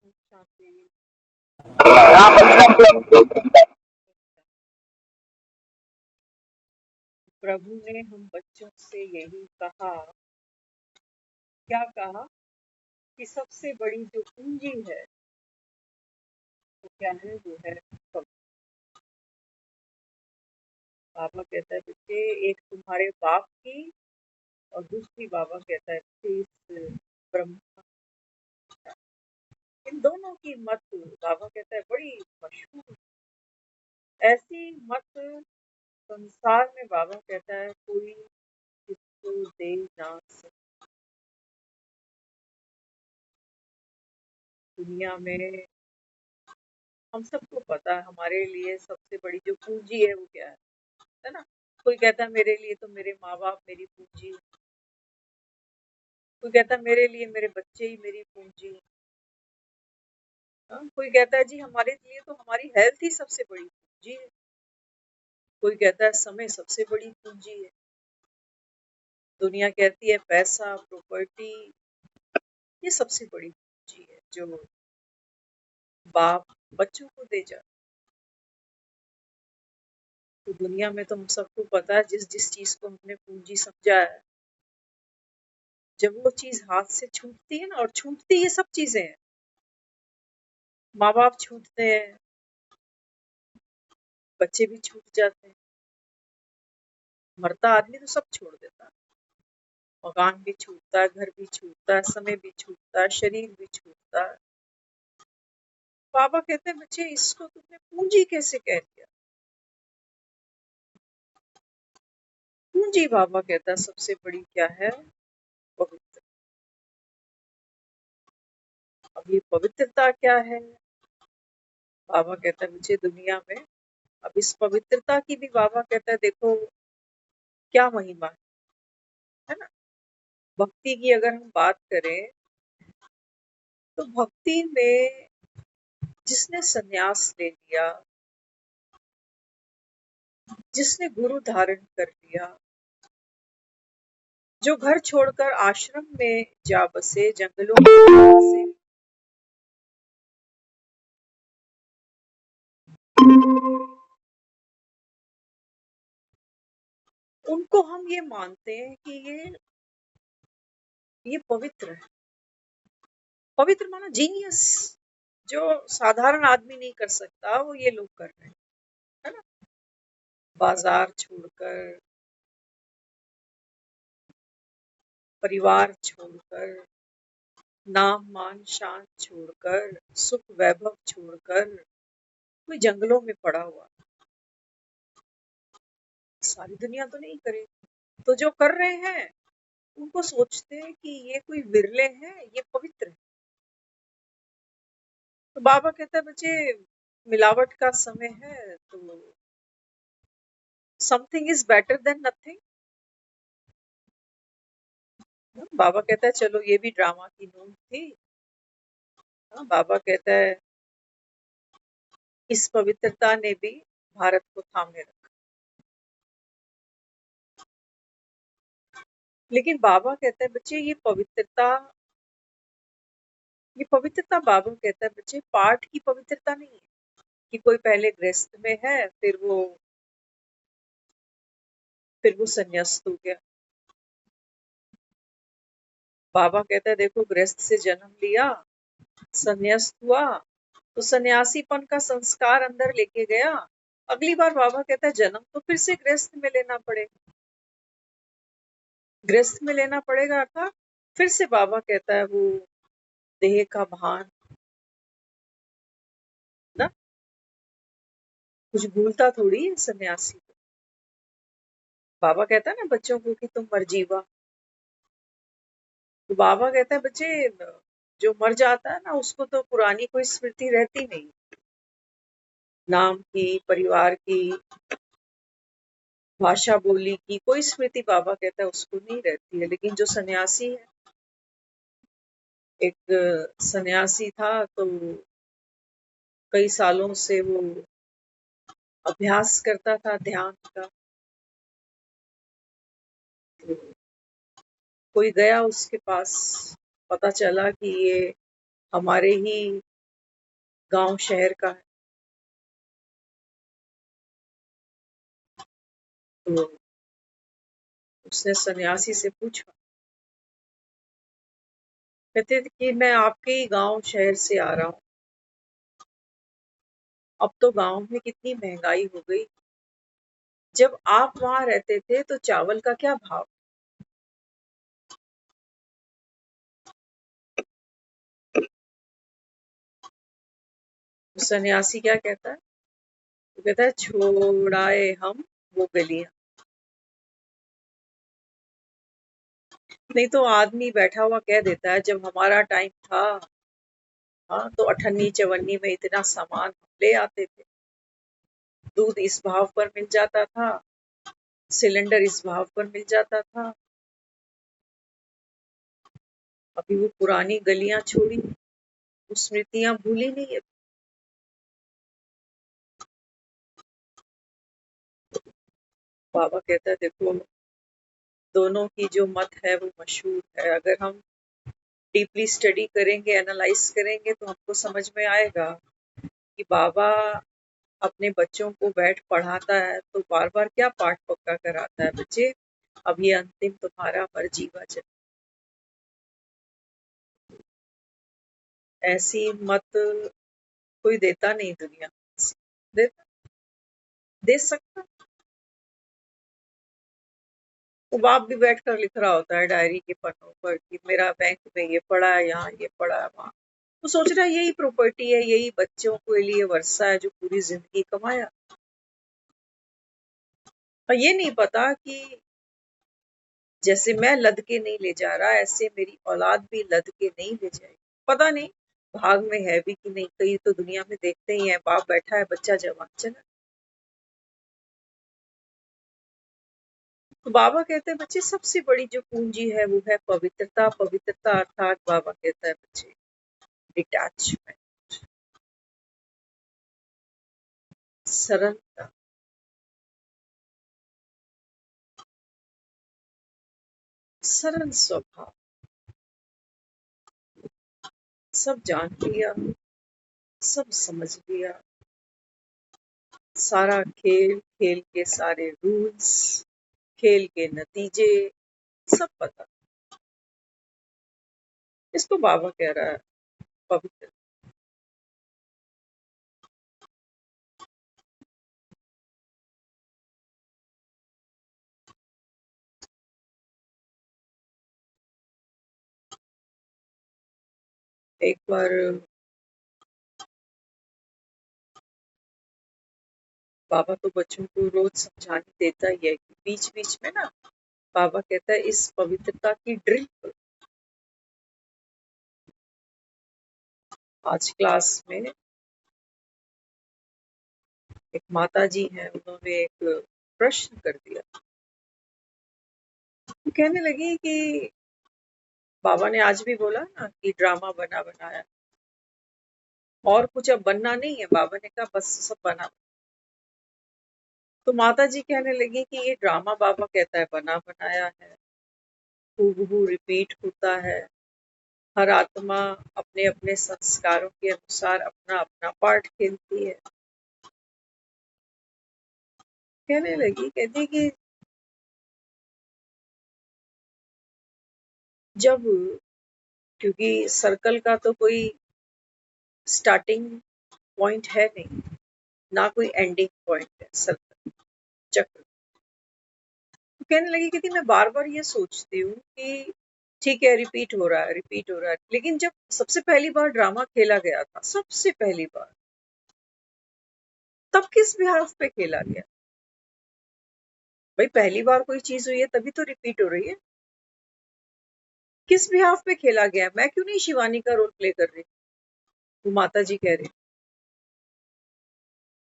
शांति। प्रभु ने हम बच्चों से यही कहा, क्या कहा कि सबसे बड़ी जो पूंजी है वो क्या है, वो है प्रभु। बाबा कहता है बच्चे, एक तुम्हारे बाप की और दूसरी बाबा कहता है बच्चे इस ब्रह्म, इन दोनों की मत बाबा कहता है बड़ी मशहूर, ऐसी मत संसार में बाबा कहता है कोई किसको दे ना सके। दुनिया में हम सबको पता है हमारे लिए सबसे बड़ी जो पूंजी है वो क्या है ना। कोई कहता है मेरे लिए तो मेरे माँ बाप मेरी पूंजी है, कोई कहता है मेरे लिए मेरे बच्चे ही मेरी पूंजी है। कोई कहता है जी हमारे लिए तो हमारी हेल्थ ही सबसे बड़ी पूंजी है, कोई कहता है समय सबसे बड़ी पूंजी है। दुनिया कहती है पैसा प्रॉपर्टी ये सबसे बड़ी पूंजी है जो बाप बच्चों को दे जाता। तो दुनिया में तो हम सबको पता है जिस जिस चीज को हमने पूंजी समझा है, जब वो चीज हाथ से छूटती है ना, और छूटती ये सब चीजें हैं, माँ बाप छूटते हैं, बच्चे भी छूट जाते हैं, मरता आदमी तो सब छोड़ देता है, मकान भी छूटता है, घर भी छूटता है, समय भी छूटता है, शरीर भी छूटता है। बाबा कहते हैं बच्चे इसको तुमने पूंजी कैसे कह दिया। पूंजी बाबा कहता है सबसे बड़ी क्या है, पवित्र। अब ये पवित्रता क्या है, बाबा कहता है बच्चे दुनिया में अब इस पवित्रता की भी बाबा कहता है देखो क्या महिमा है ना। भक्ति की अगर हम बात करें तो भक्ति में जिसने सन्यास ले लिया, जिसने गुरु धारण कर लिया, जो घर छोड़कर आश्रम में जा बसे, जंगलों में बसे, उनको हम ये मानते हैं कि ये पवित्र है। पवित्र माना जीनियस, जो साधारण आदमी नहीं कर सकता वो ये लोग कर रहे हैं, है ना। बाजार छोड़कर, परिवार छोड़कर, नाम मान शान छोड़कर, सुख वैभव छोड़कर कोई जंगलों में पड़ा हुआ। सारी दुनिया तो नहीं करेगी, तो जो कर रहे हैं उनको सोचते हैं कि ये कोई विरले हैं, ये पवित्र है। तो बाबा कहता है बच्चे मिलावट का समय है तो something is better than nothing. बाबा कहता है चलो ये भी ड्रामा की नोट थी। बाबा कहता है इस पवित्रता ने भी भारत को थामे रखा। लेकिन बाबा कहता है बच्चे ये पवित्रता बाबा कहता है बच्चे पाठ की पवित्रता नहीं है कि कोई पहले गृहस्थ में है फिर वो संन्यास्त हो गया। बाबा कहता है देखो गृहस्थ से जन्म लिया, संन्यास्त हुआ तो सन्यासीपन का संस्कार अंदर लेके गया, अगली बार बाबा कहता है जन्म तो फिर से गृहस्थ में लेना पड़ेगा, गृहस्थ में लेना पड़ेगा अर्थात फिर से बाबा कहता है वो देह का भान ना, कुछ भूलता थोड़ी है सन्यासी। बाबा कहता है ना बच्चों को कि तुम मर जीवा, तो बाबा कहता है बच्चे जो मर जाता है ना उसको तो पुरानी कोई स्मृति रहती नहीं, नाम की, परिवार की, भाषा बोली की कोई स्मृति बाबा कहता है उसको नहीं रहती है। लेकिन जो सन्यासी है, एक सन्यासी था तो कई सालों से वो अभ्यास करता था ध्यान का, तो कोई गया उसके पास, पता चला कि ये हमारे ही गांव शहर का है। तो उसने सन्यासी से पूछा, कहते थे कि मैं आपके ही गांव शहर से आ रहा हूँ। अब तो गांव में कितनी महंगाई हो गई, जब आप वहां रहते थे तो चावल का क्या भाव? तो सन्यासी क्या कहता है? वो कहता है, छोड़ाए हम वो गलियां। नहीं तो आदमी बैठा हुआ कह देता है, जब हमारा टाइम था, हाँ, तो अठन्नी चवन्नी में इतना सामान हम ले आते थे, दूध इस भाव पर मिल जाता था, सिलेंडर इस भाव पर मिल जाता था। अभी वो पुरानी गलियां छोड़ी, वो स्मृतियां भूली नहीं है। बाबा कहता है, देखो, दोनों की जो मत है वो मशहूर है। अगर हम डीपली स्टडी करेंगे, एनालाइज करेंगे, तो हमको समझ में आएगा कि बाबा अपने बच्चों को बैठ पढ़ाता है तो बार बार क्या पाठ पक्का कराता है, बच्चे अब ये अंतिम तुम्हारा मर्जी वचन। ऐसी मत कोई देता नहीं दुनिया में। देता, दे सकता। वो बाप भी बैठ कर लिख रहा होता है डायरी के पन्नों पर कि मेरा बैंक में ये पड़ा है, यहाँ ये पड़ा है, वहां। वो सोच रहा है यही प्रॉपर्टी है, यही बच्चों के लिए वर्षा है जो पूरी जिंदगी कमाया। और ये नहीं पता कि जैसे मैं लद के नहीं ले जा रहा, ऐसे मेरी औलाद भी लद के नहीं ले जाएगी। पता नहीं भाग में है भी कि नहीं। कई तो दुनिया में देखते ही है, बाप बैठा है, बच्चा जवान चला। तो बाबा कहते हैं, बच्चे सबसे बड़ी जो पूंजी है वो है पवित्रता। पवित्रता अर्थात बाबा कहता है बच्चे, डिटैचमेंट, सरलता, सरल स्वभाव। सब जान लिया, सब समझ लिया, सारा खेल, खेल के सारे रूल्स, खेल के नतीजे सब पता। इसको बाबा कह रहा है पवित्र। एक बार बाबा तो बच्चों को रोज समझाने देता ही है कि बीच बीच में ना, बाबा कहता है इस पवित्रता की ड्रिल करो। आज क्लास में एक माता जी हैं, उन्होंने एक प्रश्न कर दिया। वो कहने लगी कि बाबा ने आज भी बोला ना कि ड्रामा बना बनाया, और कुछ अब बनना नहीं है। बाबा ने कहा बस सब बना। तो माता जी कहने लगी कि ये ड्रामा बाबा कहता है बना बनाया है, हूबहू रिपीट होता है। हर आत्मा अपने अपने संस्कारों के अनुसार अपना अपना पार्ट खेलती है। कहने लगी, कहती कि जब, क्योंकि सर्कल का तो कोई स्टार्टिंग पॉइंट है नहीं, ना कोई एंडिंग पॉइंट है सर्कल, चक्र। तो कहने लगी, कहती मैं बार बार ये सोचती हूँ कि ठीक है, रिपीट हो रहा है, रिपीट हो रहा है, लेकिन जब सबसे पहली बार ड्रामा खेला गया था, सबसे पहली बार, तब किस बिहाफ पे खेला गया? भाई पहली बार कोई चीज हुई है तभी तो रिपीट हो रही है। किस बिहाफ पे खेला गया? मैं क्यों नहीं शिवानी का रोल प्ले कर रही? वो माता जी कह रही,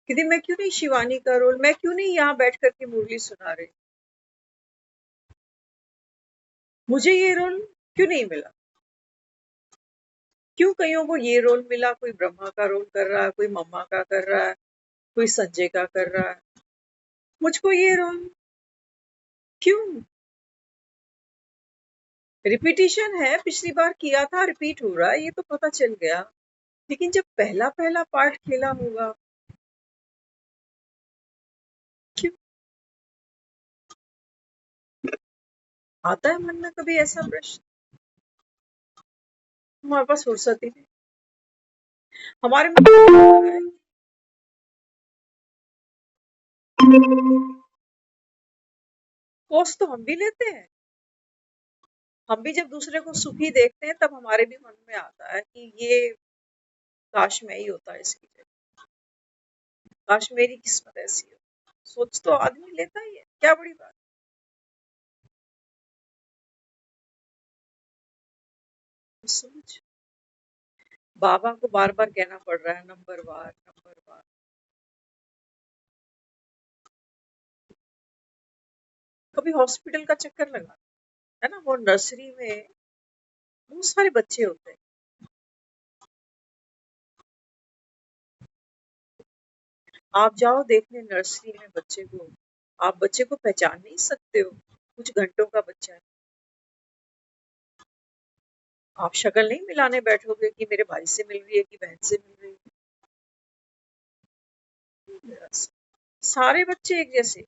कहती मैं क्यों नहीं शिवानी का रोल, मैं क्यों नहीं यहाँ बैठ करके मुरली सुना रही? मुझे ये रोल क्यों नहीं मिला? क्यों कईयों को ये रोल मिला, कोई ब्रह्मा का रोल कर रहा है, कोई मम्मा का कर रहा है, कोई संजय का कर रहा है, मुझको ये रोल क्यों? रिपीटिशन है, पिछली बार किया था, रिपीट हो रहा है, ये तो पता चल गया। लेकिन जब पहला पहला पार्ट खेला होगा, क्यों आता है मन में कभी ऐसा प्रश्न? हमारे पास फुर्सत ही नहीं। हमारे मन में आता है, कोर्स तो हम भी लेते हैं। हम भी जब दूसरे को सुखी देखते हैं तब हमारे भी मन में आता है कि ये काश मैं ही होता है इसकी जगह, काश मेरी किस्मत ऐसी हो। सोच तो आदमी लेता ही है, क्या बड़ी बात। सोच, बाबा को बार बार कहना पड़ रहा है नंबर वार नंबर वार। कभी हॉस्पिटल का चक्कर लगा है ना, वो नर्सरी में बहुत सारे बच्चे होते हैं। आप जाओ देखने नर्सरी में बच्चे को, आप बच्चे को पहचान नहीं सकते हो, कुछ घंटों का बच्चा है। आप शक्ल नहीं मिलाने बैठोगे कि मेरे भाई से मिल रही है कि बहन से मिल रही है। सारे बच्चे एक जैसे,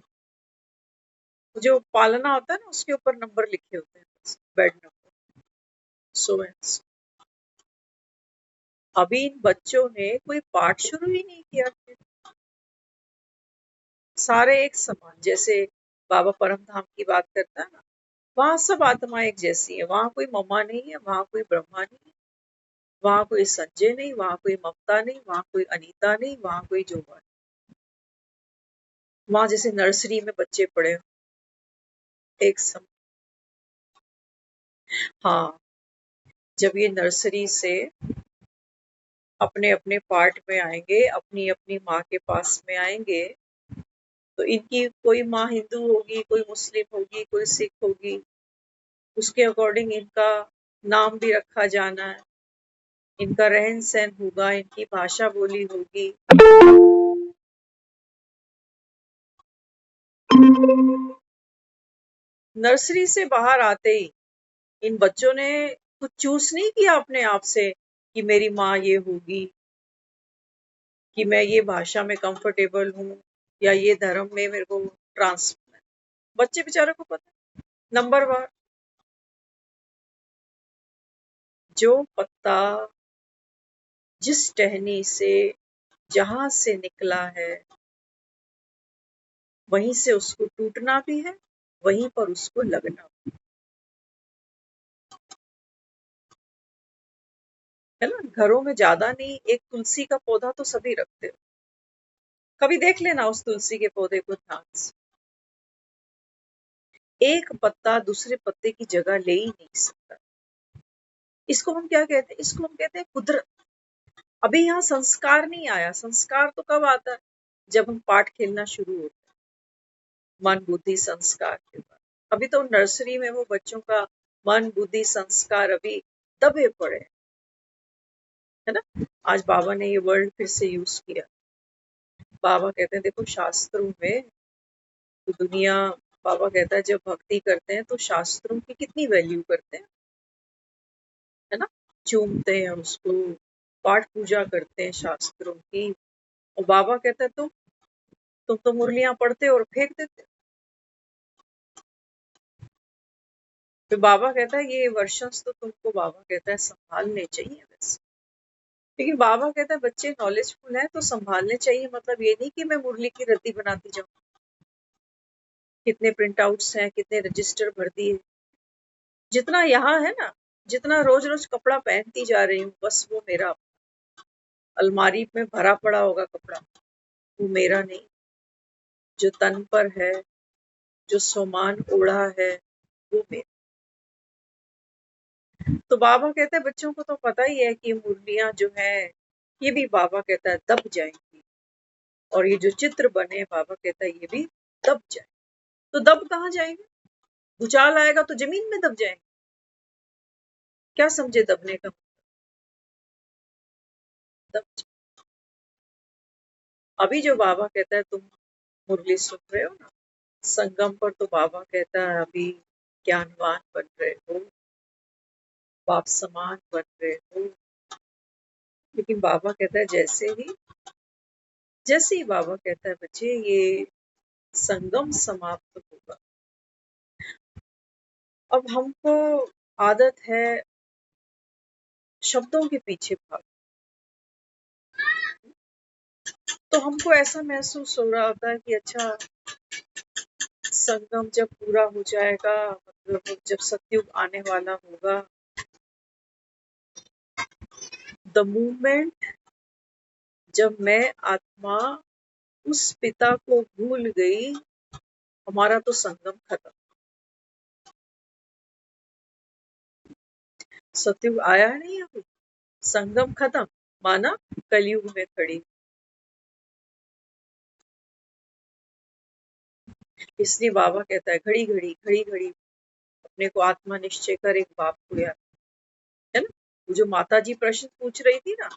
जो पालना होता है ना उसके ऊपर नंबर लिखे होते हैं, बस bed number, so and so. अभी इन बच्चों ने कोई पाठ शुरू ही नहीं किया थे। सारे एक समान, जैसे बाबा परम धाम की बात करता है ना, वहां सब आत्मा एक जैसी है, वहां कोई मम्मा नहीं है, वहां कोई ब्रह्मा नहीं है, वहां कोई संजय नहीं, वहां कोई ममता नहीं, वहां कोई अनीता नहीं, वहां कोई जोगा नहीं। वहां जैसे नर्सरी में बच्चे पड़े हो, एक सम। हाँ, जब ये नर्सरी से अपने अपने पार्ट में आएंगे, अपनी अपनी माँ के पास में आएंगे, तो इनकी कोई माँ हिंदू होगी, कोई मुस्लिम होगी, कोई सिख होगी, उसके अकॉर्डिंग इनका नाम भी रखा जाना है, इनका रहन सहन होगा, इनकी भाषा बोली होगी। नर्सरी से बाहर आते ही इन बच्चों ने कुछ चूज नहीं किया अपने आप से कि मेरी माँ ये होगी, कि मैं ये भाषा में कंफर्टेबल हूँ, या ये धर्म में मेरे को ट्रांस। बच्चे बेचारों को पता है नंबर वार। जो पत्ता जिस टहनी से जहां से निकला है, वहीं से उसको टूटना भी है, वहीं पर उसको लगना भी है ना। घरों में ज्यादा नहीं, एक तुलसी का पौधा तो सभी रखते हो, कभी देख लेना उस तुलसी के पौधे को ध्यान से। एक पत्ता दूसरे पत्ते की जगह ले ही नहीं सकता। इसको हम क्या कहते हैं, इसको हम कहते हैं कुदरत। अभी यहाँ संस्कार नहीं आया, संस्कार तो कब आता है, जब हम पाठ खेलना शुरू होते हैं, मन बुद्धि संस्कार के बाद। अभी तो नर्सरी में वो बच्चों का मन बुद्धि संस्कार अभी दबे पड़े हैं, है ना। आज बाबा ने ये वर्ड फिर से यूज किया। बाबा कहते हैं देखो शास्त्रों में तो दुनिया, बाबा कहता है जब भक्ति करते हैं तो शास्त्रों की कितनी वैल्यू करते हैं, है ना। चूमते हैं उसको, पाठ पूजा करते हैं शास्त्रों की। और बाबा कहता है तुम तो मुरलियां पढ़ते हो और फेंक देते हो। फिर बाबा कहता है ये वर्षन्स तो तुमको, बाबा कहता है संभालने चाहिए वैसे। लेकिन बाबा कहता है बच्चे नॉलेजफुल हैं तो संभालने चाहिए, मतलब ये नहीं कि मैं मुरली की रद्दी बनाती जाऊं। कितने प्रिंट आउट्स हैं, कितने रजिस्टर भर दिए, जितना यहाँ है ना, जितना रोज रोज कपड़ा पहनती जा रही हूँ, बस वो मेरा अलमारी में भरा पड़ा होगा कपड़ा, वो मेरा नहीं। जो तन पर है, जो सामान ओढ़ा है, वो मेरा। तो बाबा कहते हैं बच्चों को तो पता ही है कि ये मुरलियां जो है, ये भी बाबा कहता है दब जाएंगी, और ये जो चित्र बने बाबा कहता है ये भी दब जाए। तो दब कहाँ जाएंगे, भूचाल आएगा तो जमीन में दब जाएंगे। क्या समझे दबने का, दब जाए। अभी जो बाबा कहता है तुम मुरली सुन रहे हो ना, संगम पर तो बाबा कहता है अभी ज्ञानवान बन रहे हो, बाप समान बन रहे हो, लेकिन बाबा कहता है जैसे ही बाबा कहता है बच्चे ये संगम समाप्त होगा, अब हमको आदत है शब्दों के पीछे भाग, तो हमको ऐसा महसूस हो रहा होता है कि अच्छा संगम जब पूरा हो जाएगा, मतलब जब सतयुग आने वाला होगा, द मूवमेंट जब मैं आत्मा उस पिता को भूल गई, हमारा तो संगम खत्म। सतयुग आया नहीं अभी, संगम खत्म, माना कलयुग में खड़ी। इसलिए बाबा कहता है घड़ी घड़ी घड़ी घड़ी अपने को आत्मा निश्चय कर एक बाप को याद, है ना। वो जो माता जी प्रश्न पूछ रही थी ना,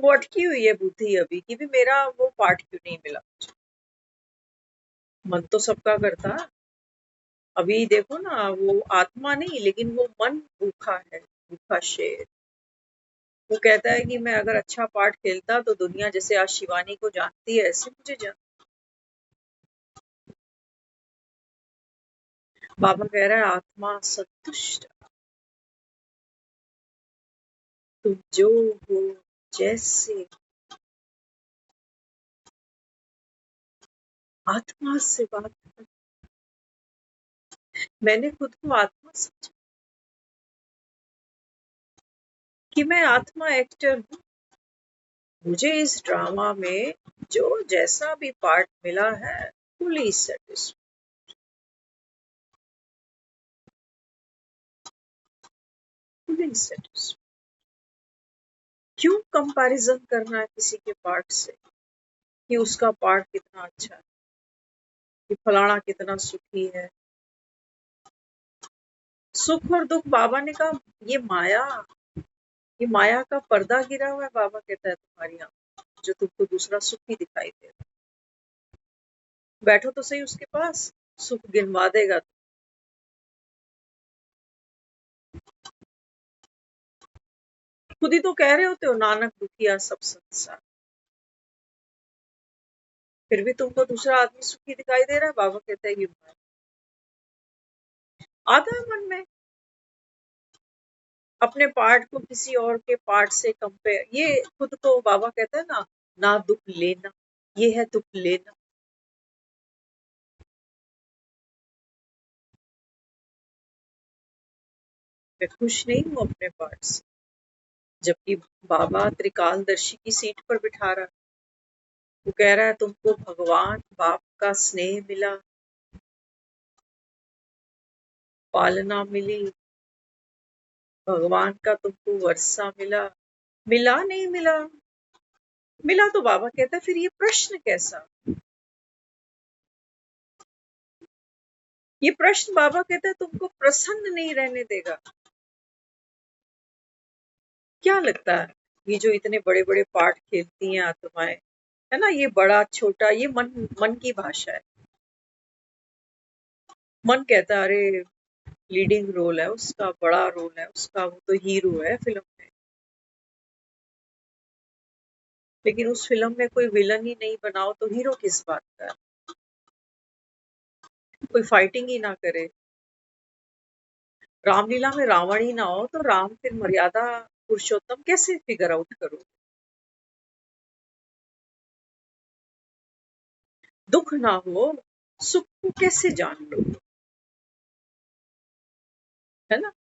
वो अटकी हुई है बुद्धि अभी कि भी मेरा वो पाठ क्यों नहीं मिला। मन तो सबका करता, अभी देखो ना वो आत्मा नहीं लेकिन वो मन भूखा है, भूखा शेर। वो कहता है कि मैं अगर अच्छा पाठ खेलता तो दुनिया जैसे आज शिवानी को जानती है ऐसे मुझे जान। बाबा कह रहा है आत्मा संतुष्ट, तुम जो हो जैसे, आत्मा से बात कर। मैंने खुद को आत्मा समझा कि मैं आत्मा एक्टर हूँ, मुझे इस ड्रामा में जो जैसा भी पार्ट मिला है फुली सेटिस्फाइड, फुली सेटिस्फाइड। क्यों कंपैरिजन करना है किसी के पार्ट से कि उसका पार्ट कितना अच्छा है, कि फलाना कितना सुखी है। सुख और दुख, बाबा ने कहा ये माया का पर्दा गिरा हुआ है। बाबा कहता है तुम्हारी आंख जो तुमको दूसरा सुख ही दिखाई दे रहा है। बैठो तो सही उसके पास, सुख गिनवा देगा। खुद ही तो कह रहे होते हो नानक दुखिया सब संसार, फिर भी तुमको दूसरा आदमी सुखी दिखाई दे रहा है। बाबा कहता है ये माया। आता है मन में अपने पार्ट को किसी और के पार्ट से कंपेयर, ये खुद को बाबा कहता है ना, ना दुख लेना, ये है दुख लेना। मैं खुश नहीं हूं अपने पार्ट से, जबकि बाबा त्रिकालदर्शी की सीट पर बिठा रहा है। वो कह रहा है तुमको भगवान बाप का स्नेह मिला, पालना मिली, भगवान का तुमको वर्षा मिला। मिला नहीं मिला, मिला तो बाबा कहता है फिर ये प्रश्न कैसा। ये प्रश्न बाबा कहता है तुमको प्रसन्न नहीं रहने देगा। क्या लगता है ये जो इतने बड़े बड़े पाठ खेलती हैं आत्माएं, है ना, ये बड़ा छोटा, ये मन मन की भाषा है। मन कहता है अरे लीडिंग रोल है उसका, बड़ा रोल है उसका, वो तो हीरो है फिल्म में। लेकिन उस फिल्म में कोई विलन ही नहीं बनाओ तो हीरो किस बात का है? कोई फाइटिंग ही ना करे, रामलीला में रावण ही ना हो तो राम फिर मर्यादा पुरुषोत्तम कैसे फिगर आउट करो। दुख ना हो, सुख को कैसे जान लो, है ना।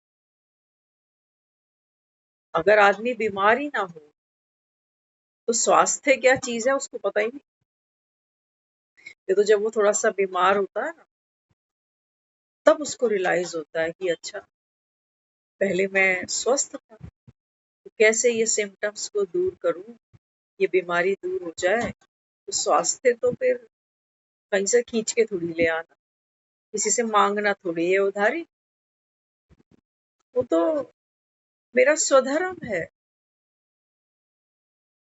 अगर आदमी बीमार ही ना हो तो स्वास्थ्य क्या चीज है उसको पता ही नहीं। ये तो जब वो थोड़ा सा बीमार होता है ना, तब उसको रियलाइज होता है कि अच्छा पहले मैं स्वस्थ था, तो कैसे ये सिम्टम्स को दूर करूं, ये बीमारी दूर हो जाए। तो स्वास्थ्य तो फिर कहीं से खींच के थोड़ी ले आना, किसी से मांगना थोड़ी है उधारी, वो तो मेरा स्वधर्म है।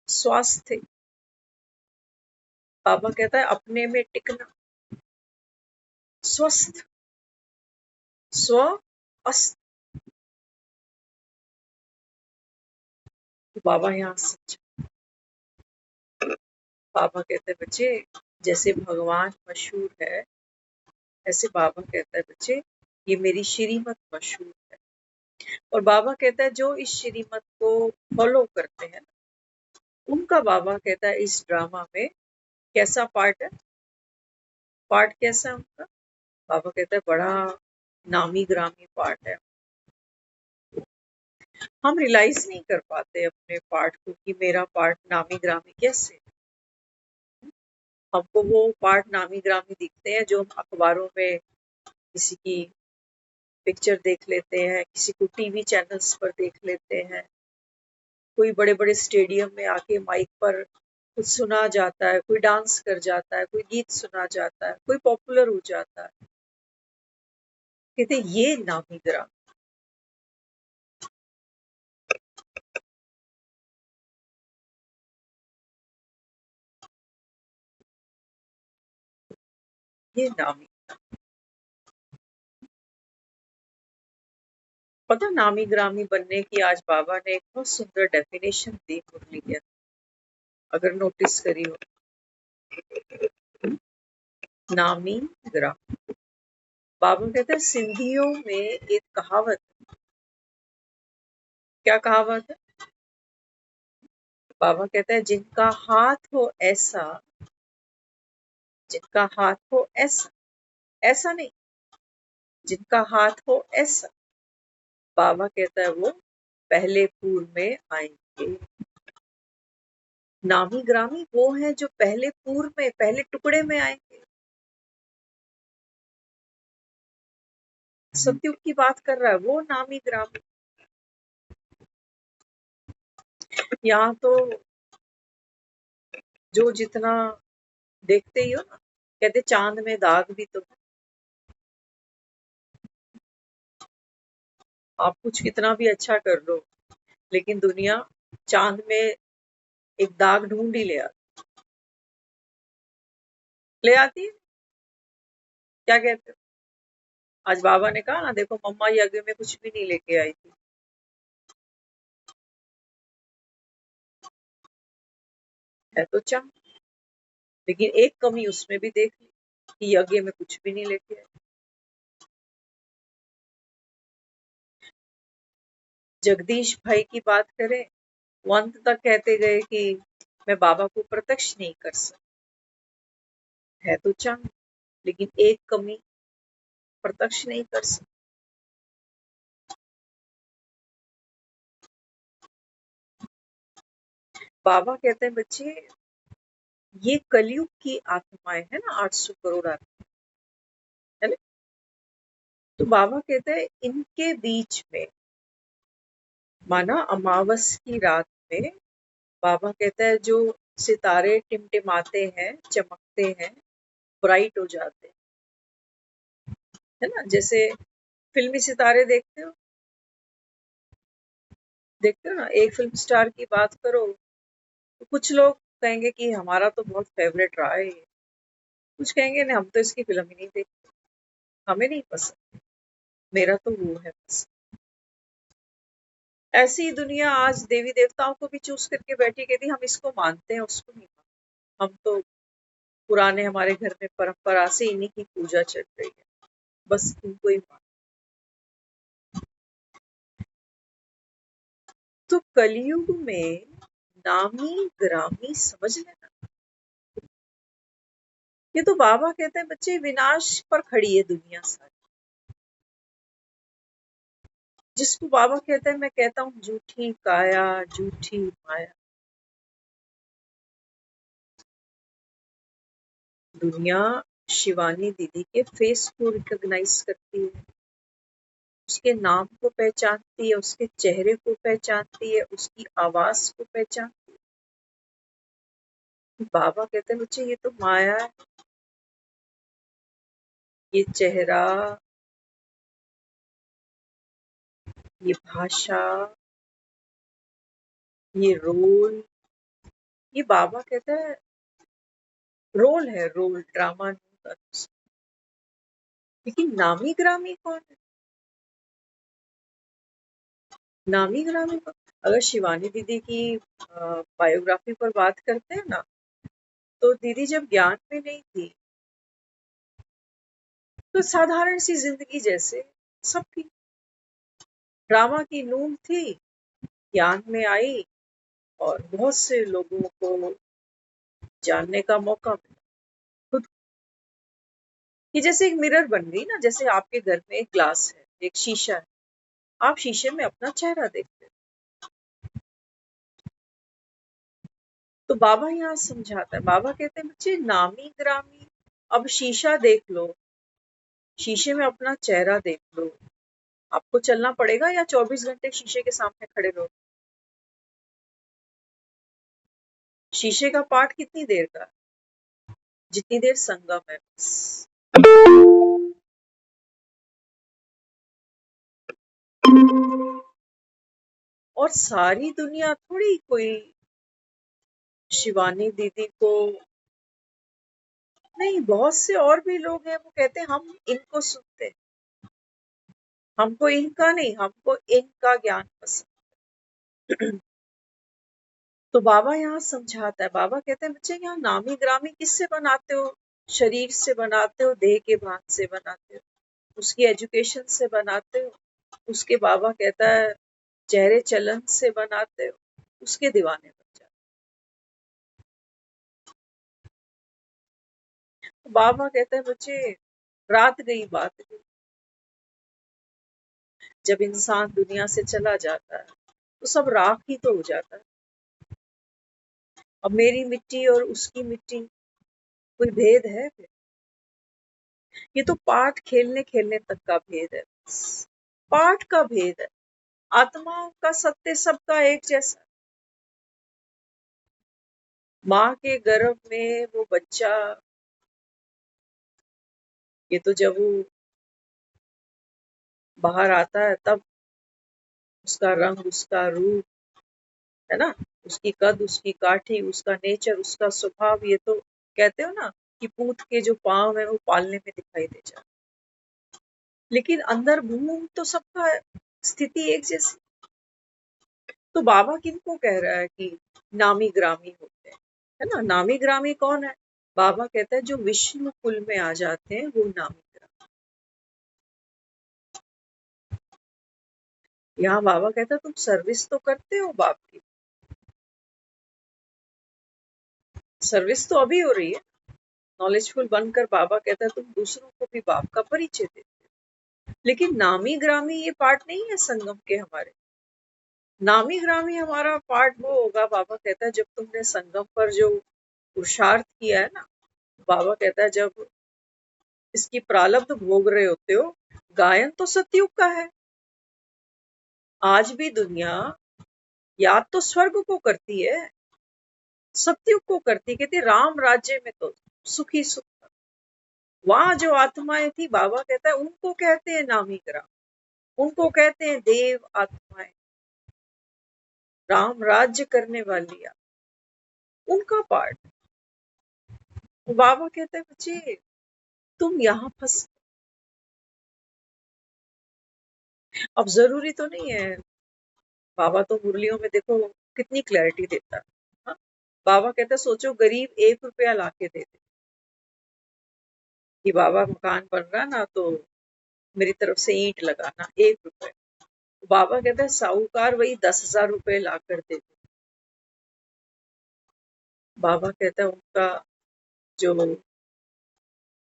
स्वास्थ्य, बाबा कहता है अपने में टिकना, स्वस्थ, स्व अस्त, तो बाबा यहाँ सच, बाबा कहते हैं बच्चे जैसे भगवान मशहूर है, ऐसे बाबा कहता है बच्चे ये मेरी श्रीमत मशहूर है। और बाबा कहता है जो इस श्रीमत को फॉलो करते हैं उनका, बाबा कहता है इस ड्रामा में कैसा पार्ट है, पार्ट कैसा है उनका। बाबा कहता है बड़ा नामी ग्रामी पार्ट है। हम रियलाइज नहीं कर पाते अपने पार्ट को कि मेरा पार्ट नामी ग्रामी कैसे। हमको वो पार्ट नामी ग्रामी दिखते हैं जो हम अखबारों में किसी की पिक्चर देख लेते हैं, किसी को टीवी चैनल्स पर देख लेते हैं, कोई बड़े बड़े स्टेडियम में आके माइक पर कुछ सुना जाता है, कोई डांस कर जाता है, कोई गीत सुना जाता है, कोई पॉपुलर हो जाता है, कहते ये नामी ग्रामी। ये नामी, पता नामी ग्रामी बनने की आज बाबा ने एक बहुत सुंदर डेफिनेशन दी मुरली के, अगर नोटिस करी हो। नामी ग्रामी, बाबा कहते हैं सिंधियों में एक कहावत, क्या कहावत है? बाबा कहता है जिनका हाथ हो ऐसा, जिनका हाथ हो ऐसा, ऐसा नहीं, जिनका हाथ हो ऐसा, बाबा कहता है वो पहले पूर में आएंगे। नामी ग्रामी वो है जो पहले पूर में, पहले टुकड़े में आएंगे। सतयुग की बात कर रहा है वो नामी ग्रामी। यहाँ तो जो जितना देखते ही हो ना, कहते चांद में दाग भी तो है। आप कुछ कितना भी अच्छा कर लो, लेकिन दुनिया चांद में एक दाग ढूंढ ही ले आती है। क्या कहते हो? आज बाबा ने कहा ना, देखो मम्मा यज्ञ में कुछ भी नहीं लेके आई थी, है तो चांद, लेकिन एक कमी उसमें भी देख ली कि यज्ञ में कुछ भी नहीं लेके आई। जगदीश भाई की बात करें, वो अंत तक कहते गए कि मैं बाबा को प्रत्यक्ष नहीं कर सकता, है तो चांद, लेकिन एक कमी, प्रत्यक्ष नहीं कर सकता। बाबा कहते हैं बच्चे ये कलयुग की आत्माएं है ना, 800 करोड़ आत्मा है ना, तो बाबा कहते हैं इनके बीच में, माना अमावस की रात में, बाबा कहता है जो सितारे टिमटिमाते हैं, चमकते हैं, ब्राइट हो जाते हैं, है ना, जैसे फिल्मी सितारे देखते हो, देखते हो ना, एक फिल्म स्टार की बात करो तो कुछ लोग कहेंगे कि हमारा तो बहुत फेवरेट रहा है ये, कुछ कहेंगे नहीं हम तो इसकी फिल्म ही नहीं देखते, हमें नहीं पसंद, मेरा तो वो है बस। ऐसी ही दुनिया आज देवी देवताओं को भी चूज करके बैठी, कहती हम इसको मानते हैं उसको नहीं मानते, हम तो पुराने हमारे घर में परंपरा से इन्हीं की पूजा चल रही है, बस इनको ही मान। तो कलयुग में नामी ग्रामी समझ लेना, ये तो बाबा कहते हैं बच्चे विनाश पर खड़ी है दुनिया सारी, जिसको बाबा कहते हैं, मैं कहता हूँ झूठी काया झूठी माया। दुनिया शिवानी दीदी के फेस को रिकॉग्नाइज करती है, उसके नाम को पहचानती है, उसके चेहरे को पहचानती है, उसकी आवाज को पहचानती है। बाबा कहते हैं बच्चे ये तो माया है, ये चेहरा, ये भाषा, ये रोल, ये बाबा कहता है रोल है, रोल, ड्रामा नहीं होता। लेकिन नामी ग्रामी कौन है? नामी ग्रामी कौन? अगर शिवानी दीदी की बायोग्राफी पर बात करते हैं ना, तो दीदी जब ज्ञान में नहीं थी तो साधारण सी जिंदगी जैसे सबकी, ड्रामा की नून थी, ज्ञान में आई और बहुत से लोगों को जानने का मौका मिला। खुद की जैसे एक मिरर बन गई ना, जैसे आपके घर में एक ग्लास है, एक शीशा है, आप शीशे में अपना चेहरा देखते हैं। तो बाबा यहाँ समझाता है, बाबा कहते हैं बच्चे नामी ग्रामी, अब शीशा देख लो, शीशे में अपना चेहरा देख लो, आपको चलना पड़ेगा या 24 घंटे शीशे के सामने खड़े रहो? शीशे का पाठ कितनी देर का है? जितनी देर संगम है बस। और सारी दुनिया थोड़ी कोई शिवानी दीदी को नहीं, बहुत से और भी लोग हैं वो कहते हैं हम इनको सुनते हैं, हमको इनका नहीं, हमको इनका ज्ञान पसंद। तो बाबा यहाँ समझाता है, बाबा कहते हैं बच्चे यहाँ नामी ग्रामी किससे बनाते हो? शरीर से बनाते हो, देह के भान से बनाते हो, उसकी एजुकेशन से बनाते हो, उसके बाबा कहता है चेहरे चलन से बनाते हो, उसके दीवाने बन जाते हो। बाबा कहते हैं बच्चे रात गई बात गई, जब इंसान दुनिया से चला जाता है तो सब राख ही तो हो जाता है। अब मेरी मिट्टी और उसकी मिट्टी, कोई भेद है फिर? ये तो पाठ खेलने खेलने तक का भेद है, बस पाठ का भेद है। आत्माओं का सत्य सबका एक जैसा। माँ के गर्भ में वो बच्चा, ये तो जब वो बाहर आता है तब उसका रंग, उसका रूप, है ना, उसकी कद, उसकी काठी, उसका नेचर, उसका स्वभाव, ये तो कहते हो ना कि पूत के जो पांव है वो पालने में दिखाई दे जाते, लेकिन अंदर भूम तो सबका स्थिति एक जैसी। तो बाबा किनको कह रहा है कि नामी ग्रामी होते हैं, है ना? नामी ग्रामी कौन है? बाबा कहता है जो विष्णु कुल में आ जाते हैं वो नामी ग्रामी। यहाँ बाबा कहता है तुम सर्विस तो करते हो बाप की, सर्विस तो अभी हो रही है। नॉलेजफुल बनकर बाबा कहता है तुम दूसरों को भी बाप का परिचय देते हो। लेकिन नामी ग्रामी ये पार्ट नहीं है संगम के हमारे। नामी ग्रामी हमारा पार्ट वो होगा, बाबा कहता है जब तुमने संगम पर जो पुरुषार्थ किया है ना, बाबा कहता है जब इसकी प्रारब्ध भोग रहे होते हो, गायन तो सतयुग का है। आज भी दुनिया याद तो स्वर्ग को करती है, सतयुग को करती, कहती राम राज्य में तो सुखी सुख था। वहां जो आत्माएं थी, बाबा कहता है उनको कहते हैं नामी ग्राम, उनको कहते हैं देव आत्माएं, राम राज्य करने वाली उनका पार्ट। बाबा कहते हैं बच्चे तुम यहाँ फंस, अब जरूरी तो नहीं है। बाबा तो मुरलियों में देखो कितनी क्लैरिटी देता है। हाँ? बाबा कहता है सोचो गरीब 1 रुपया लाके दे दे कि बाबा मकान बन रहा ना तो मेरी तरफ से ईंट लगाना, 1 रुपए। बाबा कहता है साहूकार वही 10,000 रुपए ला कर दे दे। बाबा कहता है उनका जो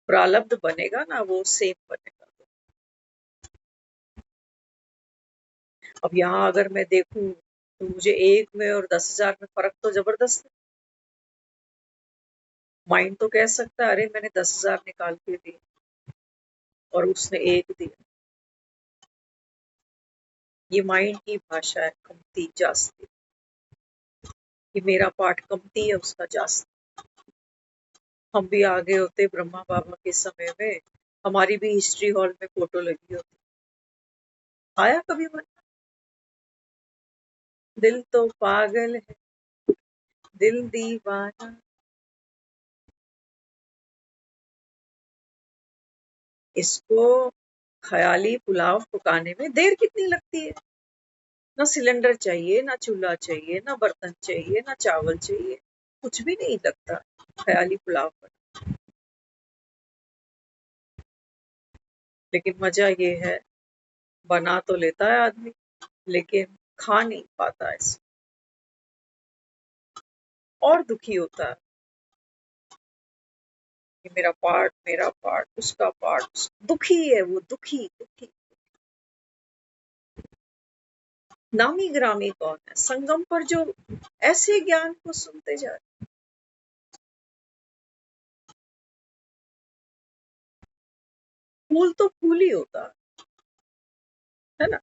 प्रारब्ध बनेगा ना वो सेम बनेगा। अब यहाँ अगर मैं देखूं तो मुझे 1 में और 10,000 में फर्क तो जबरदस्त है। माइंड तो कह सकता है अरे मैंने 10,000 निकाल के दिए और उसने 1 दिया। ये माइंड की भाषा है, कमती जास्ती, कि मेरा पार्ट कमती है उसका जास्ती। हम भी आगे होते ब्रह्मा बाबा के समय में, हमारी भी हिस्ट्री हॉल में फोटो लगी होती। आया कभी मन? दिल तो पागल है, दिल दीवाना। इसको ख्याली पुलाव पकाने में देर कितनी लगती है? ना सिलेंडर चाहिए, ना चूल्हा चाहिए, ना बर्तन चाहिए, ना चावल चाहिए, कुछ भी नहीं लगता ख्याली पुलाव पर। लेकिन मजा ये है, बना तो लेता है आदमी लेकिन खा नहीं पाता इसे, और दुखी होता है कि मेरा पार्ट, उसका पार्ट, दुखी है वो, दुखी दुखी। नामी ग्रामी कौन है संगम पर जो ऐसे ज्ञान को सुनते जाए। फूल तो फूल ही होता है ना।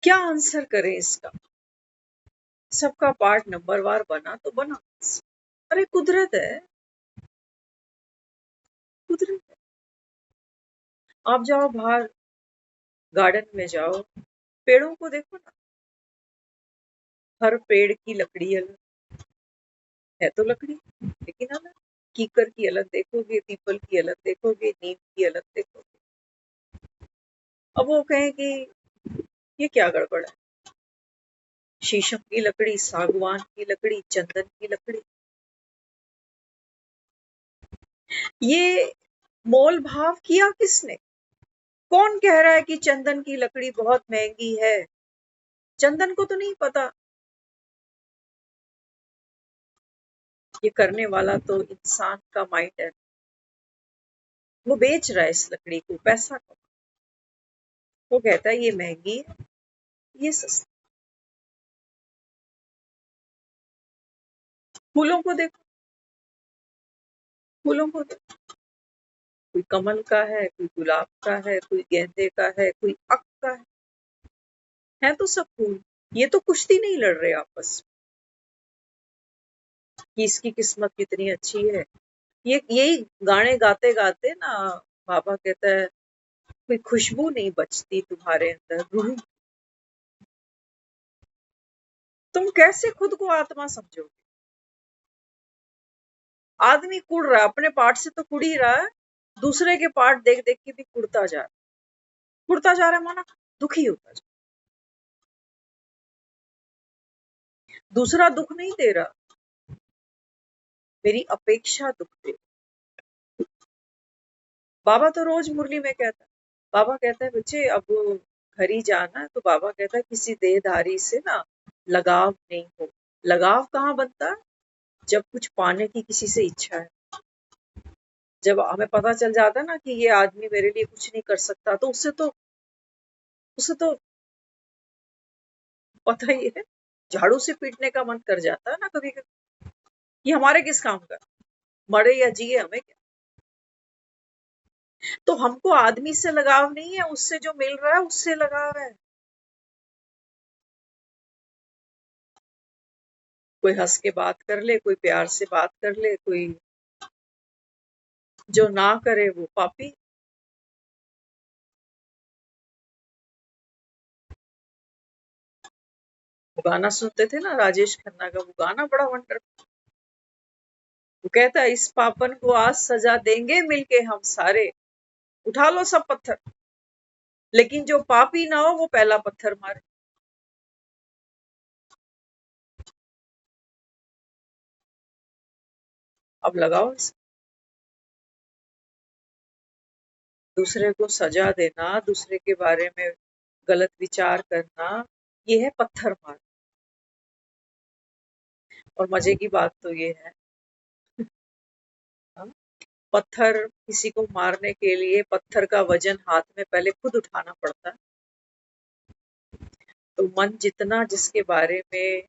क्या आंसर करें इसका, सबका पार्ट नंबरवार बना तो बना। अरे कुदरत है, कुदरत है। आप जाओ बाहर, गार्डन में जाओ, पेड़ों को देखो ना, हर पेड़ की लकड़ी अलग है, तो लकड़ी लेकिन अलग। कीकर की अलग देखोगे, पीपल की अलग देखोगे, नीम की अलग देखोगे। अब वो कहें कि ये क्या गड़बड़ है, शीशम की लकड़ी, सागवान की लकड़ी, चंदन की लकड़ी, ये मोल भाव किया किसने? कौन कह रहा है कि चंदन की लकड़ी बहुत महंगी है? चंदन को तो नहीं पता, ये करने वाला तो इंसान का माइंड है। वो बेच रहा है इस लकड़ी को पैसा को, वो कहता है ये महंगी है, ये सस्ती। फूलों को देखो, फूलों को देखो, कोई कमल का है, कोई गुलाब का है, कोई गेंदे का है, कोई अक का है तो सब फूल। ये तो कुश्ती नहीं लड़ रहे आपस में कि इसकी किस्मत कितनी अच्छी है। ये यही गाने गाते गाते ना, बाबा कहता है कोई खुशबू नहीं बचती तुम्हारे अंदर रूह। तुम कैसे खुद को आत्मा समझोगे? आदमी कुड़ रहा है, अपने पार्ट से तो कुड़ ही रहा है, दूसरे के पार्ट देख देख के भी कुड़ता जा रहा है। कुड़ता जा रहा है माना दुखी होता जा रहा है। दूसरा दुख नहीं दे रहा, मेरी अपेक्षा दुख दे। बाबा तो रोज मुरली में कहता है, बाबा कहता है बच्चे अब घर ही जाना है, तो बाबा कहता है किसी देहधारी से ना लगाव नहीं हो। लगाव कहाँ बनता है? जब कुछ पाने की किसी से इच्छा है, जब हमें पता चल जाता है ना कि ये आदमी मेरे लिए कुछ नहीं कर सकता, तो उसे तो पता ही है, झाड़ू से पीटने का मन कर जाता है ना कभी कभी। ये हमारे किस काम का, मरे या जिए हमें क्या। तो हमको आदमी से लगाव नहीं है, उससे जो मिल रहा है उससे लगाव है। कोई हंस के बात कर ले, कोई प्यार से बात कर ले, कोई जो ना करे वो पापी। वो गाना सुनते थे ना राजेश खन्ना का, वो गाना बड़ा वंडरफुल। वो कहता है इस पापन को आज सजा देंगे मिलके हम सारे, उठा लो सब पत्थर, लेकिन जो पापी ना हो वो पहला पत्थर मारे। अब लगाओ इसे। दूसरे को सजा देना, दूसरे के बारे में गलत विचार करना, ये है पत्थर मार। और मजे की बात तो ये है, हाँ, पत्थर किसी को मारने के लिए पत्थर का वजन हाथ में पहले खुद उठाना पड़ता है। तो मन जितना जिसके बारे में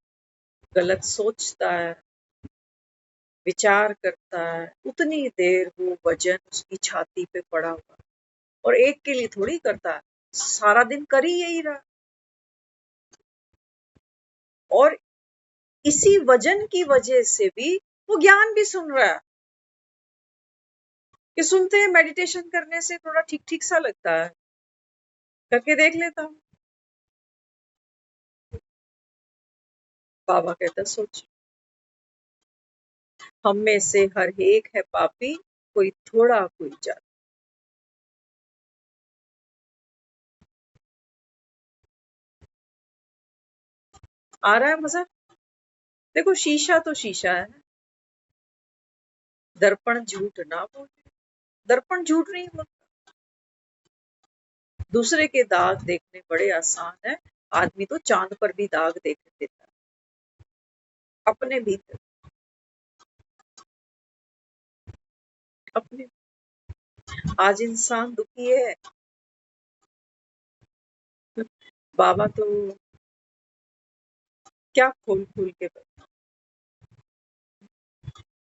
गलत सोचता है, विचार करता है, उतनी देर वो वजन उसकी छाती पे पड़ा हुआ, और एक के लिए थोड़ी करता है, सारा दिन कर ही यही रहा। और इसी वजन की वजह से भी वो ज्ञान भी सुन रहा है, कि सुनते हैं मेडिटेशन करने से थोड़ा ठीक ठीक सा लगता है, करके देख लेता हूँ। बाबा कहता सोच, हम में से हर एक है पापी, कोई थोड़ा कोई ज्यादा। आ रहा है मजा? देखो शीशा तो शीशा है, दर्पण झूठ ना बोले। दर्पण झूठ नहीं बोलता। दूसरे के दाग देखने बड़े आसान है, आदमी तो चांद पर भी दाग देख देता है अपने भीतर। अपने आज इंसान दुखी है। बाबा तो क्या खोल खोल के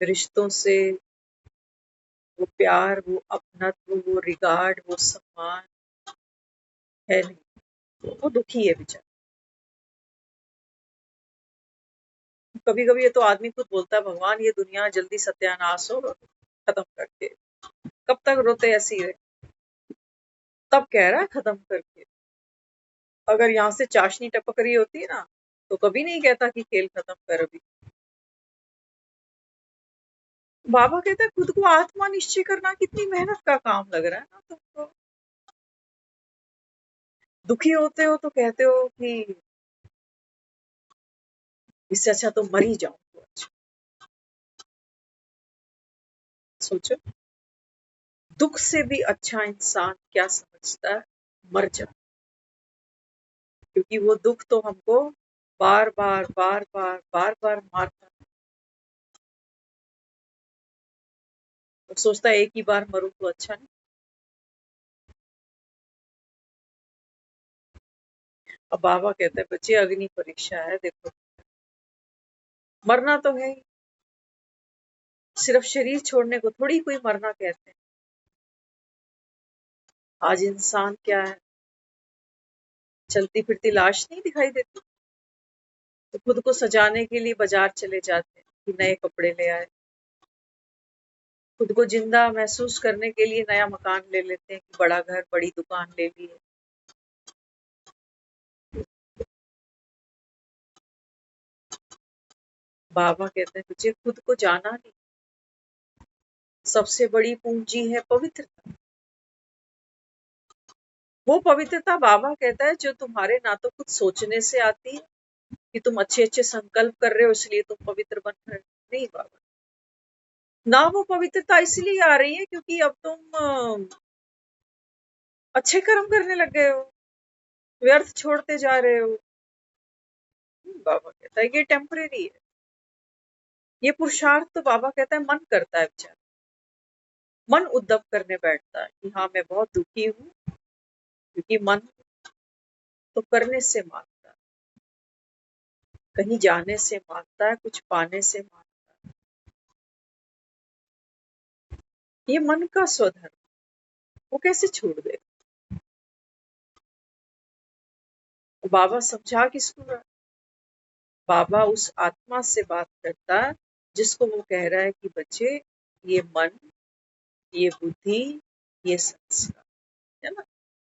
रिश्तों से, वो प्यार, वो अपनत्व, वो रिगार्ड, वो सम्मान है नहीं। वो दुखी है बेचारा। कभी कभी ये तो आदमी खुद बोलता है, भगवान ये दुनिया जल्दी सत्यानाश हो, खत्म करके। कब तक रोते ऐसी है? तब कह रहा है खत्म करके। अगर यहाँ से चाशनी टपक रही होती है ना, तो कभी नहीं कहता कि खेल खत्म कर अभी। बाबा कहता है खुद को आत्मा निश्चय करना कितनी मेहनत का काम लग रहा है ना तुमको। दुखी होते हो तो कहते हो कि इससे अच्छा तो मर ही जाऊं तो अच्छा। सोचो, दुख से भी अच्छा इंसान क्या समझता है? मर जा। क्योंकि वो दुख तो हमको बार बार बार बार बार बार मारता है। तो सोचता है एक ही बार मरूं तो अच्छा नहीं। अब बाबा कहते हैं बच्चे अग्नि परीक्षा है, देखो मरना तो है ही, सिर्फ शरीर छोड़ने को थोड़ी कोई मरना कहते हैं। आज इंसान क्या है, चलती फिरती लाश नहीं दिखाई देती, तो खुद को सजाने के लिए बाजार चले जाते हैं कि नए कपड़े ले आए। खुद को जिंदा महसूस करने के लिए नया मकान ले लेते हैं कि बड़ा घर, बड़ी दुकान ले ली है। बाबा कहते हैं तुझे खुद को जाना नहीं। सबसे बड़ी पूंजी है पवित्रता। वो पवित्रता बाबा कहता है जो तुम्हारे ना तो कुछ सोचने से आती है कि तुम अच्छे अच्छे संकल्प कर रहे हो इसलिए तुम पवित्र बन रहे हो। नहीं बाबा, ना वो पवित्रता इसलिए आ रही है क्योंकि अब तुम अच्छे कर्म करने लग गए हो, व्यर्थ छोड़ते जा रहे हो। बाबा कहता है ये टेम्परेरी है। ये पुरुषार्थ तो बाबा कहता है मन करता है बेचारा। मन उद्धव करने बैठता है कि हाँ मैं बहुत दुखी हूँ, क्योंकि मन तो करने से मांगता है, कहीं जाने से मांगता है, कुछ पाने से मांगता है। ये मन का स्वधर्म, वो कैसे छोड़ दे? बाबा समझा किसको रहा है? बाबा उस आत्मा से बात करता है जिसको वो कह रहा है कि बच्चे ये मन, ये बुद्धि, ये संस्कार, है ना,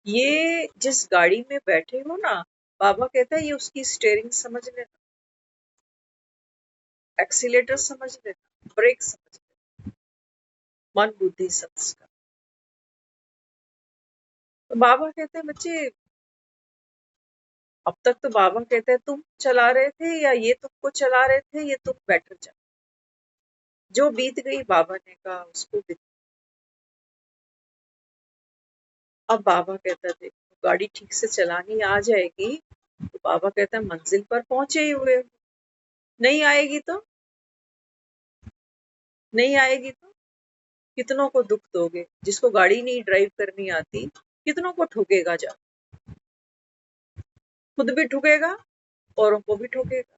ये जिस गाड़ी में बैठे हो ना, बाबा कहता है ये उसकी स्टेयरिंग समझ लेना, एक्सीलेटर समझ लेना, ब्रेक समझ लेना। मन बुद्धि संस्कार। तो बाबा कहते हैं बच्चे, अब तक तो बाबा कहते हैं तुम चला रहे थे या ये तुमको चला रहे थे, ये तुम बैठर जा। जो बीत गई बाबा ने कहा उसको बीत। अब बाबा कहता है देखो गाड़ी ठीक से चलानी आ जाएगी तो बाबा कहता है मंजिल पर पहुंचे ही हुए हो। नहीं आएगी तो, नहीं आएगी तो कितनों को दुख दोगे? जिसको गाड़ी नहीं ड्राइव करनी आती, कितनों को ठोकेगा जा, खुद भी ठुकेगा, औरों को भी ठोकेगा।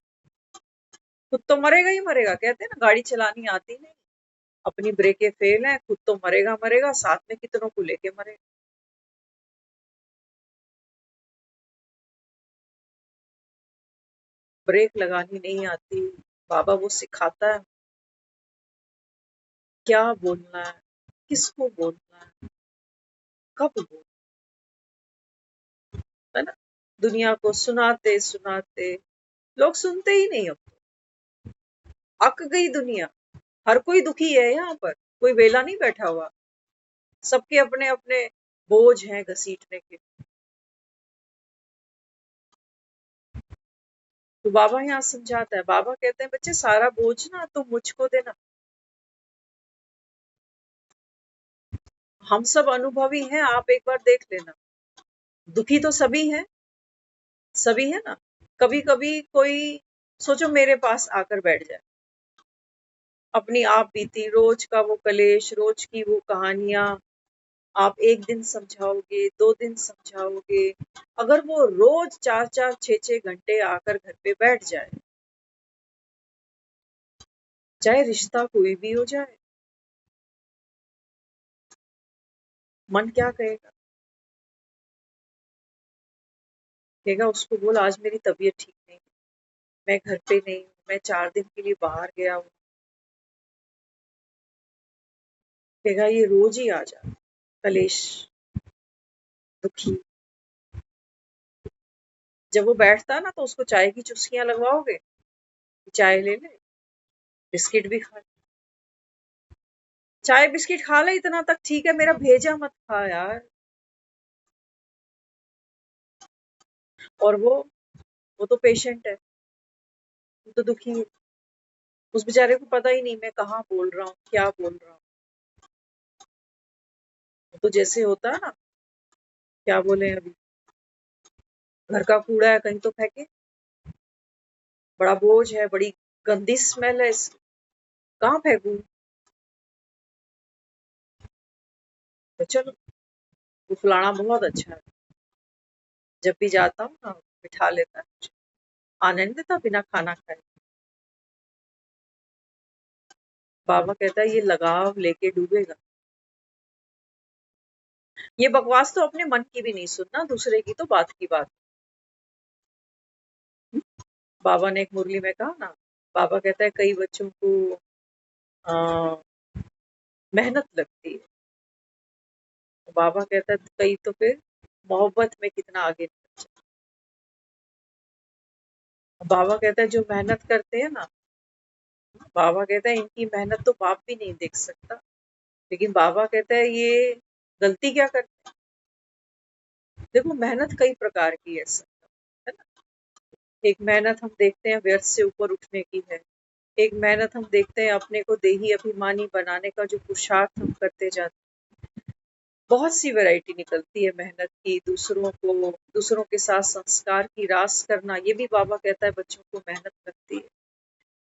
खुद तो मरेगा ही मरेगा, कहते हैं ना गाड़ी चलानी आती नहीं, अपनी ब्रेकें फेल है, खुद तो मरेगा मरेगा, साथ में कितनों को लेके मरेगा। ब्रेक लगानी नहीं आती, बाबा वो सिखाता है क्या बोलना है, किसको बोलना है, कब बोलना है ना। दुनिया को सुनाते सुनाते लोग सुनते ही नहीं, अब अक गई दुनिया। हर कोई दुखी है यहाँ पर, कोई वेला नहीं बैठा हुआ, सबके अपने अपने बोझ हैं घसीटने के। तो बाबा यहाँ समझाता है, बाबा कहते हैं बच्चे सारा बोझ ना तुम मुझको देना। हम सब अनुभवी हैं, आप एक बार देख लेना। दुखी तो सभी है ना। कभी कभी कोई सोचो मेरे पास आकर बैठ जाए, अपनी आप बीती रोज का वो कलेश, रोज की वो कहानियां आप एक दिन समझाओगे, 2 दिन समझाओगे, अगर वो रोज 4-4 6-6 घंटे आकर घर पे बैठ जाए, चाहे रिश्ता कोई भी हो जाए, मन क्या कहेगा? कहेगा उसको बोल आज मेरी तबीयत ठीक नहीं, मैं घर पे नहीं हूँ, मैं 4 दिन के लिए बाहर गया हूँ। कहेगा ये रोज ही आ जा, कलेश, दुखी। जब वो बैठता है ना तो उसको चाय की चुस्कियां लगवाओगे, चाय ले ले, बिस्किट भी खा ले, चाय बिस्किट खा ले, इतना तक ठीक है, मेरा भेजा मत खा यार। और वो तो पेशेंट है, वो तो दुखी है, उस बेचारे को पता ही नहीं मैं कहाँ बोल रहा हूँ, क्या बोल रहा हूँ। तो जैसे होता है ना, क्या बोले अभी, घर का कूड़ा है कहीं तो फेंके, बड़ा बोझ है, बड़ी गंदी स्मेल है इसकी, कहाँ फेंकूं? तो चलो, वो फलाना बहुत अच्छा है, जब भी जाता हूँ ना बिठा लेता है मुझे, आने नहीं देता बिना खाना खाए। बाबा कहता है ये लगाव लेके डूबेगा। ये बकवास तो अपने मन की भी नहीं सुनना, दूसरे की तो बात की बात। बाबा ने एक मुरली में कहा ना, बाबा कहता है कई बच्चों को आ, मेहनत लगती है, तो बाबा कहता है कई तो फिर मोहब्बत में कितना आगे निकल जाते हैं। बाबा कहता है जो मेहनत करते हैं ना, बाबा कहता है इनकी मेहनत तो बाप भी नहीं देख सकता, लेकिन बाबा कहता है ये गलती क्या करते हैं। देखो मेहनत कई प्रकार की है ना। एक मेहनत हम देखते हैं व्यर्थ से ऊपर उठने की है, एक मेहनत हम देखते हैं अपने को देही अभिमानी बनाने का, जो पुरुषार्थ हम करते जाते हैं। बहुत सी वैरायटी निकलती है मेहनत की, दूसरों के साथ संस्कार की रास करना, ये भी बाबा कहता है बच्चों को मेहनत लगती है।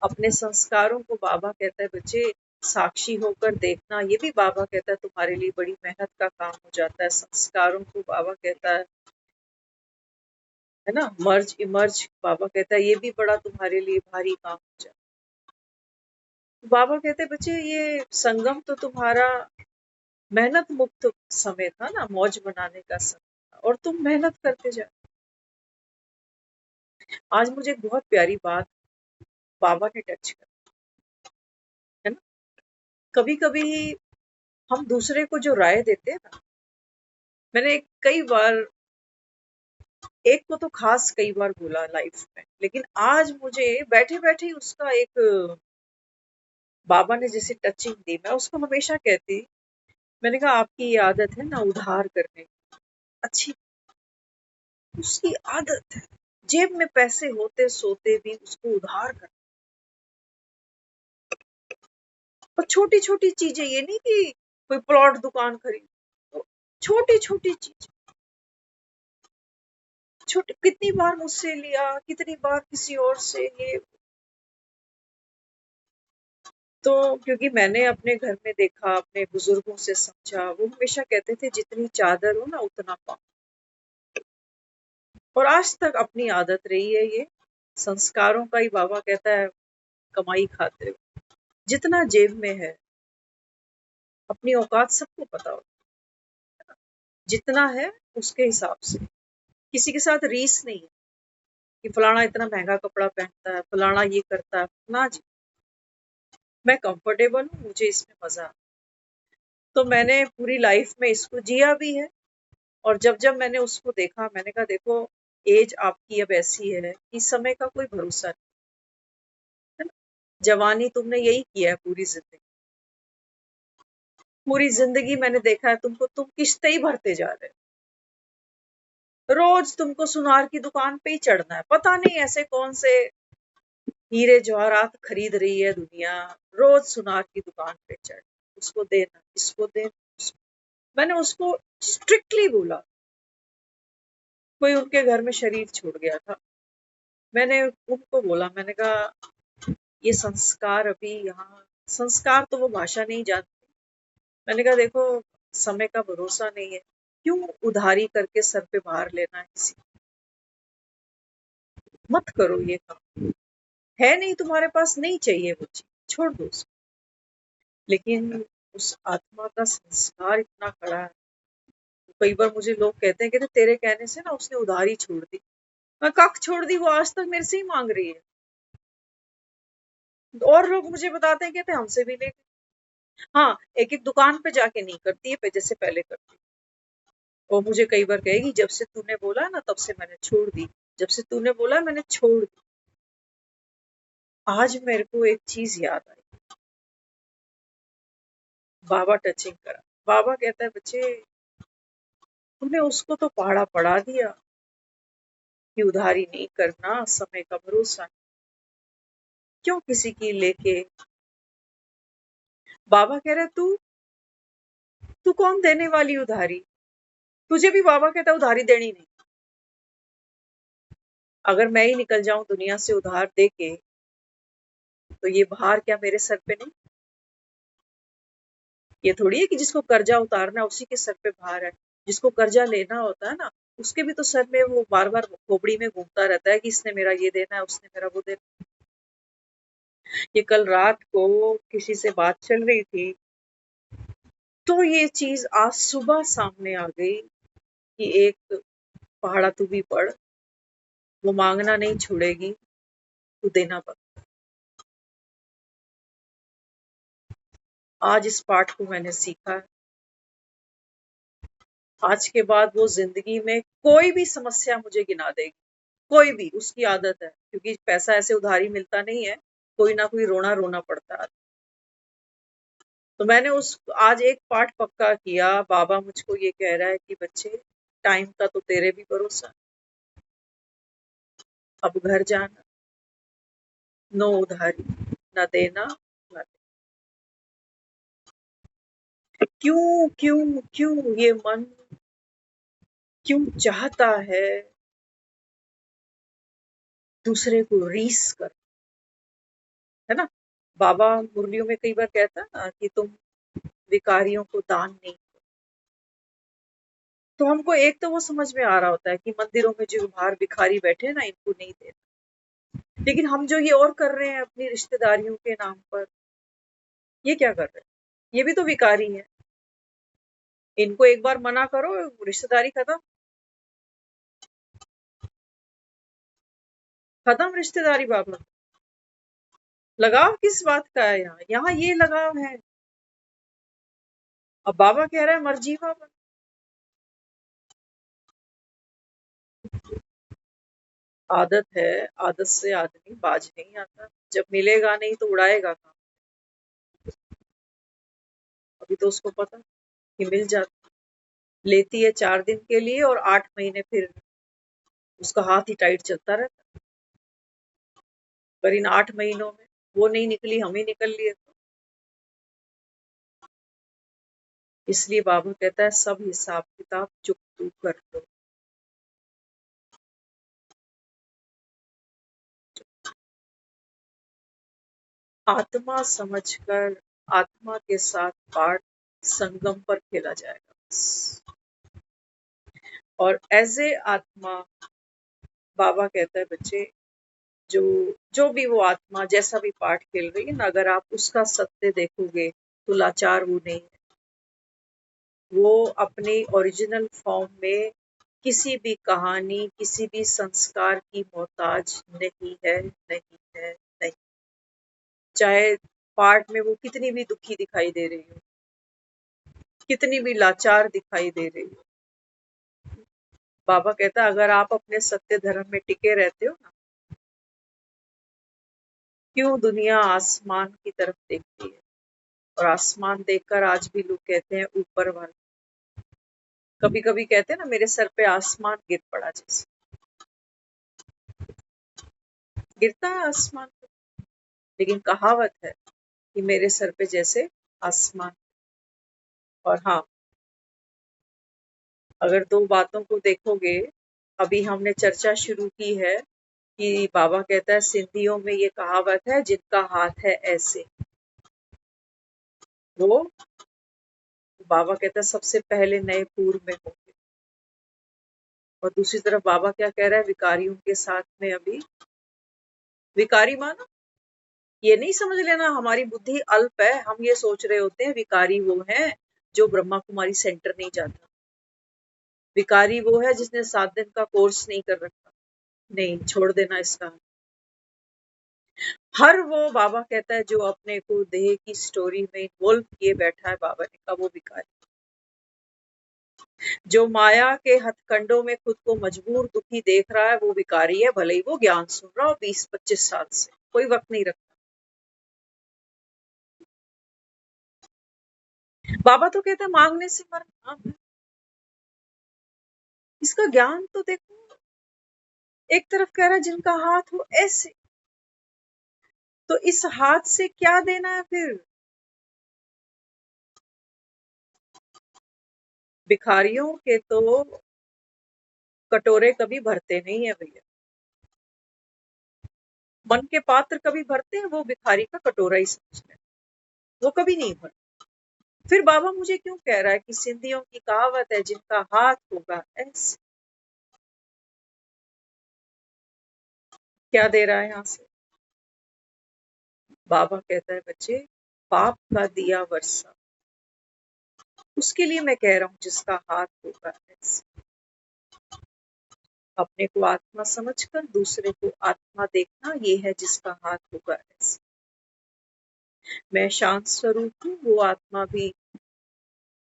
अपने संस्कारों को बाबा कहता है बच्चे साक्षी होकर देखना, ये भी बाबा कहता है तुम्हारे लिए बड़ी मेहनत का काम हो जाता है। संस्कारों को बाबा कहता है ना, मर्ज इमर्ज, बाबा कहता है ये भी बड़ा तुम्हारे लिए भारी काम हो जाता है। बाबा कहते हैं बच्चे ये संगम तो तुम्हारा मेहनत मुक्त समय था ना, मौज बनाने का समय था, और तुम मेहनत करते जाओ। आज मुझे एक बहुत प्यारी बात बाबा ने टच कर, है ना। कभी कभी हम दूसरे को जो राय देते हैं ना, मैंने कई बार, एक को तो खास कई बार बोला लाइफ में, लेकिन आज मुझे बैठे बैठे ही उसका एक, बाबा ने जैसे टचिंग दी, मैं उसको हमेशा कहती, मैंने कहा आपकी ये आदत है ना उधार करने की, अच्छी, उसकी आदत है, जेब में पैसे होते सोते भी उसको उधार कर। और छोटी छोटी चीजें, ये नहीं कि कोई प्लॉट दुकान खरीद, तो छोटी छोटी चीज, छोटी, कितनी बार मुझसे लिया, कितनी बार किसी और से ये। तो क्योंकि मैंने अपने घर में देखा, अपने बुजुर्गों से समझा, वो हमेशा कहते थे जितनी चादर हो ना उतना पाओ, और आज तक अपनी आदत रही है ये, संस्कारों का ही बाबा कहता है कमाई खाते हो, जितना जेब में है, अपनी औकात सबको पता हो, जितना है उसके हिसाब से, किसी के साथ रीस नहीं है कि फलाना इतना महंगा कपड़ा पहनता है, फलाना ये करता है, ना जी, मैं कंफर्टेबल हूँ, मुझे इसमें मजा आता है। तो मैंने पूरी लाइफ में इसको जिया भी है, और जब जब मैंने उसको देखा, मैंने कहा देखो एज आपकी अब ऐसी है कि समय का कोई भरोसा नहीं, है ना। जवानी तुमने यही किया है पूरी जिंदगी, पूरी जिंदगी मैंने देखा है तुमको, तुम किस्तें ही भरते जा रहे हो, रोज तुमको सुनार की दुकान पे ही चढ़ना है। पता नहीं ऐसे कौन से हीरे जवाहरात खरीद रही है दुनिया, रोज सुनार की दुकान पे चढ़, उसको देना, इसको देना। मैंने उसको स्ट्रिक्टली बोला, कोई उनके घर में शरीर छूट गया था, मैंने उनको बोला, मैंने कहा ये संस्कार अभी यहाँ, संस्कार तो वो भाषा नहीं जानती। मैंने कहा देखो, समय का भरोसा नहीं है, क्यों उधारी करके सर पे भार लेना है किसी, मत करो ये काम, है नहीं तुम्हारे पास, नहीं चाहिए वो चीज, छोड़ दो उसको। लेकिन उस आत्मा का संस्कार इतना कड़ा है। कई बार मुझे लोग कहते हैं तेरे कहने से ना उसने उधारी छोड़ दी। मैं कख छोड़ दी, वो आज तक मेरे से ही मांग रही है। और लोग मुझे बताते हैं, कहते हमसे भी ले, हाँ एक एक दुकान पे जाके नहीं करती है पे जैसे पहले करती। वो मुझे कई बार कहेगी जब से तूने बोला ना तब से मैंने छोड़ दी, जब से तूने बोला मैंने छोड़ दी। आज मेरे को एक चीज याद आई, बाबा टचिंग करा। बाबा कहता है बच्चे, तूने उसको तो पहाड़ा पढ़ा दिया कि उधारी नहीं करना, समय का भरोसा नहीं। क्यों किसी की लेके। बाबा कह रहे तू तू कौन देने वाली उधारी, तुझे भी बाबा कहता उधारी देनी नहीं। अगर मैं ही निकल जाऊं दुनिया से उधार दे के, तो ये भार क्या मेरे सर पे नहीं। ये थोड़ी है कि जिसको कर्जा उतारना उसी के सर पे भार है। जिसको कर्जा लेना होता है ना, उसके भी तो सर में वो बार बार खोपड़ी में घूमता रहता है कि इसने मेरा ये देना है, उसने मेरा वो देना। ये कल रात को किसी से बात चल रही थी, तो ये चीज आज सुबह सामने आ गई कि एक पहाड़ा तू भी पढ़, वो मांगना नहीं छोड़ेगी, तू देना पड़। आज इस पाठ को मैंने सीखा। आज के बाद वो जिंदगी में कोई भी समस्या मुझे गिना देगी, कोई भी, उसकी आदत है, क्योंकि पैसा ऐसे उधारी मिलता नहीं है, कोई ना कोई रोना रोना पड़ता है। तो मैंने उस आज एक पाठ पक्का किया, बाबा मुझको ये कह रहा है कि बच्चे, टाइम का तो तेरे भी भरोसा, अब घर जाना, नो उधारी, ना देना ना देना। क्यों क्यों क्यों ये मन क्यों चाहता है दूसरे को रीस कर, है ना। बाबा मुरलियों में कई बार कहता है ना कि तुम विकारियों को दान नहीं। तो हमको एक तो वो समझ में आ रहा होता है कि मंदिरों में जो बाहर भिखारी बैठे हैं ना, इनको नहीं देना। लेकिन हम जो ये और कर रहे हैं अपनी रिश्तेदारियों के नाम पर, ये क्या कर रहे हैं, ये भी तो विकारी है। इनको एक बार मना करो, रिश्तेदारी खत्म, खत्म रिश्तेदारी। बाबा लगाव किस बात का है, यहाँ यहाँ ये लगाव है। अब बाबा कह रहा है मर्जी बाबा। आदत है, आदत से आदमी बाज नहीं आता, जब मिलेगा नहीं तो उड़ाएगा कहाँ। अभी तो उसको पता कि मिल जाता, लेती है 4 दिन के लिए और 8 महीने फिर उसका हाथ ही टाइट चलता रहता। पर इन 8 महीनों में वो नहीं निकली, हम ही निकल लिए। इसलिए बाबा कहता है सब हिसाब किताब चुप तू कर लो। आत्मा समझकर आत्मा के साथ पाठ संगम पर खेला जाएगा। और एज ए आत्मा बाबा कहता है बच्चे, जो जो भी वो आत्मा जैसा भी पाठ खेल रही है ना, अगर आप उसका सत्य देखोगे तो लाचार वो नहीं है। वो अपनी ओरिजिनल फॉर्म में किसी भी कहानी, किसी भी संस्कार की मोहताज नहीं है, नहीं है, नहीं। चाहे पार्ट में वो कितनी भी दुखी दिखाई दे रही हो, कितनी भी लाचार दिखाई दे रही हो, बाबा कहता अगर आप अपने सत्य धर्म में टिके रहते हो ना, क्यों दुनिया आसमान की तरफ देखती है। और आसमान देखकर आज भी लोग कहते हैं ऊपर वाला। कभी कभी कहते हैं ना, मेरे सर पे आसमान गिर पड़ा, जैसे गिरता है आसमान पे। लेकिन कहावत है कि मेरे सर पे जैसे आसमान। और हाँ, अगर दो बातों को देखोगे, अभी हमने चर्चा शुरू की है कि बाबा कहता है सिंधियों में ये कहावत है, जिनका हाथ है ऐसे, वो बाबा कहता है सबसे पहले नए पूर में होंगे। और दूसरी तरफ बाबा क्या कह रहा है, विकारियों के साथ में अभी विकारी माना, ये नहीं समझ लेना हमारी बुद्धि अल्प है, हम ये सोच रहे होते हैं विकारी वो है जो ब्रह्मा कुमारी सेंटर नहीं जाता, विकारी वो है जिसने 7 दिन का कोर्स नहीं कर रखा। नहीं, छोड़ देना इसका। हर वो बाबा कहता है जो अपने को देह की स्टोरी में इन्वॉल्व किए बैठा है, बाबा ने कहा वो विकारी। जो माया के हथकंडों में खुद को मजबूर दुखी देख रहा है वो विकारी है, भले ही वो ज्ञान सुन रहा हो 20-25 साल से, कोई वक्त नहीं रखता। बाबा तो कहता है मांगने से मरना। इसका ज्ञान तो देखो, एक तरफ कह रहा है जिनका हाथ हो ऐसे, तो इस हाथ से क्या देना है फिर? भिखारियों के तो कटोरे कभी भरते नहीं है भैया। मन के पात्र कभी भरते हैं, वो भिखारी का कटोरा ही समझते हैं, वो कभी नहीं भरते। फिर बाबा मुझे क्यों कह रहा है कि सिंधियों की कहावत है, जिनका हाथ होगा ऐसे। क्या दे रहा है यहाँ से? बाबा कहता है बच्चे, पाप का दिया वर्षा, उसके लिए मैं कह रहा हूं जिसका हाथ होगा ऐसे। अपने को आत्मा समझकर दूसरे को आत्मा देखना, ये है जिसका हाथ होगा ऐसे। मैं शांत स्वरूप हूँ, वो आत्मा भी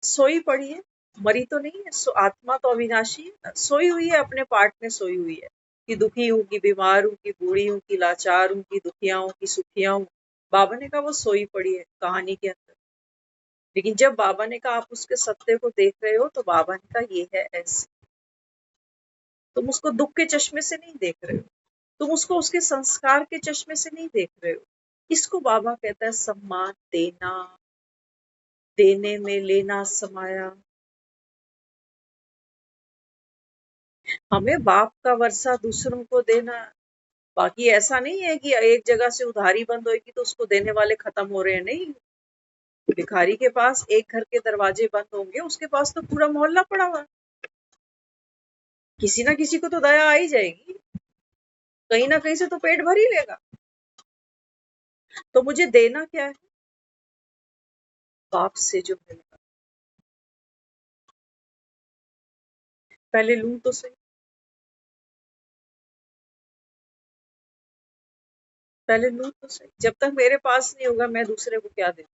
सोई पड़ी है, मरी तो नहीं है। आत्मा तो अविनाशी है ना, सोई हुई है, अपने पार्ट में सोई हुई है कि दुखी हूँ, कि बीमार हूँ, कि बूढ़ी हूँ, कि लाचार हूँ, कि दुखिया हूँ, कि सुखिया हूँ। बाबा ने कहा वो सोई पड़ी है कहानी के अंदर। लेकिन जब बाबा ने कहा आप उसके सत्य को देख रहे हो, तो बाबा ने कहा ये है ऐसे। तुम उसको दुख के चश्मे से नहीं देख रहे हो, तुम उसको उसके संस्कार के चश्मे से नहीं देख रहे हो। इसको बाबा कहता है सम्मान देना, देने में लेना समाया। हमें बाप का वर्षा दूसरों को देना। बाकी ऐसा नहीं है कि एक जगह से उधारी बंद होगी तो उसको देने वाले खत्म हो रहे हैं, नहीं। भिखारी के पास एक घर के दरवाजे बंद होंगे, उसके पास तो पूरा मोहल्ला पड़ा हुआ है। किसी ना किसी को तो दया आ ही जाएगी, कहीं ना कहीं से तो पेट भर ही लेगा। तो मुझे देना क्या है? बाप से जो मिलता। पहले लूं तो सही, पहले लूं तो सही। जब तक मेरे पास नहीं होगा, मैं दूसरे को क्या दे?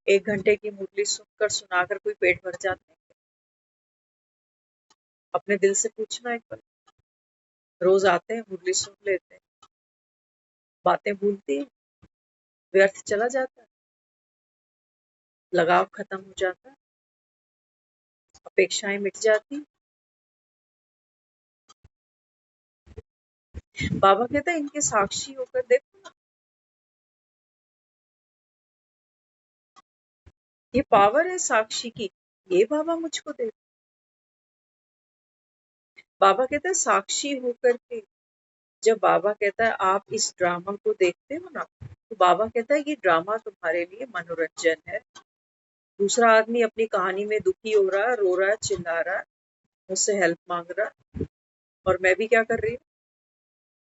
1 घंटे की मुरली सुनकर सुनाकर कोई पेट भर जाता है? अपने दिल से पूछना एक बार। रोज आते हैं, मुरली सुन लेते हैं, बातें भूलती है, व्यर्थ चला जाता है, लगाव खत्म हो जाता है, अपेक्षाएं मिट जाती। बाबा कहता है इनके साक्षी होकर देखो ना, ये पावर है साक्षी की, ये बाबा मुझको दे। बाबा कहता है साक्षी होकर के, जब बाबा कहता है आप इस ड्रामा को देखते हो ना, तो बाबा कहता है ये ड्रामा तुम्हारे लिए मनोरंजन है। दूसरा आदमी अपनी कहानी में दुखी हो रहा है, रो रहा है, चिल्ला रहा है, मुझसे हेल्प मांग रहा है, और मैं भी क्या कर रही हूँ,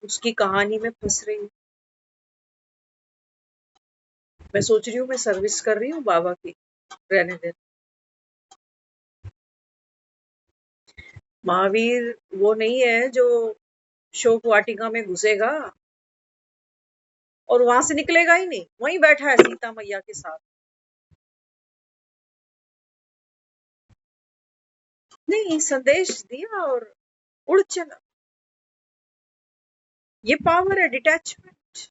उसकी कहानी में फंस रही हूँ। मैं सोच रही हूँ मैं सर्विस कर रही हूँ बाबा की, रहने दे। महावीर वो नहीं है जो शोक वाटिका में घुसेगा और वहां से निकलेगा ही नहीं, वहीं बैठा है सीता मैया के साथ। नहीं, संदेश दिया और उड़ चला। ये पावर है डिटैचमेंट।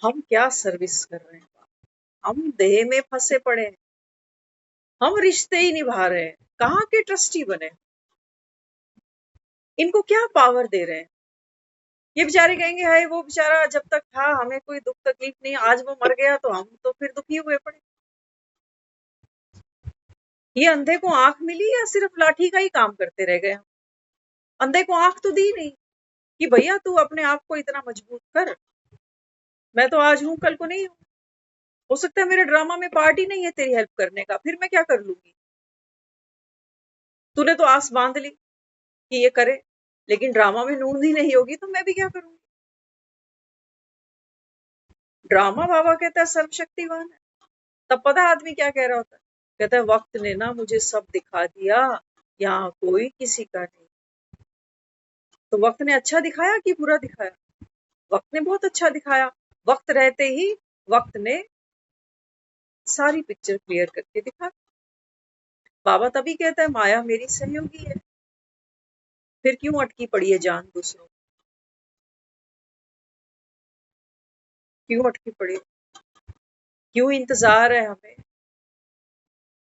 हम क्या सर्विस कर रहे हैं? हम देह में फंसे पड़े हैं, हम रिश्ते ही निभा रहे हैं, कहाँ के ट्रस्टी बने? इनको क्या पावर दे रहे हैं? ये बेचारे कहेंगे हाय वो बेचारा जब तक था हमें कोई दुख तकलीफ नहीं, आज वो मर गया तो हम तो फिर दुखी हुए पड़े। ये अंधे को आंख मिली या सिर्फ लाठी का ही काम करते रह गए? अंधे को आंख तो दी नहीं कि भैया तू अपने आप को इतना मजबूत कर, मैं तो आज हूं कल को नहीं हूं, हो सकता है मेरे ड्रामा में पार्ट ही नहीं है तेरी हेल्प करने का, फिर मैं क्या कर लूंगी? तूने तो आस बांध ली कि ये करे, लेकिन ड्रामा में नूंद ही नहीं होगी तो मैं भी क्या करूंगी? ड्रामा बाबा कहता है सर्वशक्तिवान है। तब पता है आदमी क्या कह रहा होता है? कहता है वक्त ने ना मुझे सब दिखा दिया, यहाँ कोई किसी का नहीं। तो वक्त ने अच्छा दिखाया कि बुरा दिखाया? वक्त ने बहुत अच्छा दिखाया। वक्त रहते ही वक्त ने सारी पिक्चर क्लियर करके दिखा। बाबा तभी कहता है माया मेरी सहयोगी है, फिर क्यों अटकी पड़ी है जान दूसरों, क्यों अटकी पड़ी, क्यों इंतजार है हमें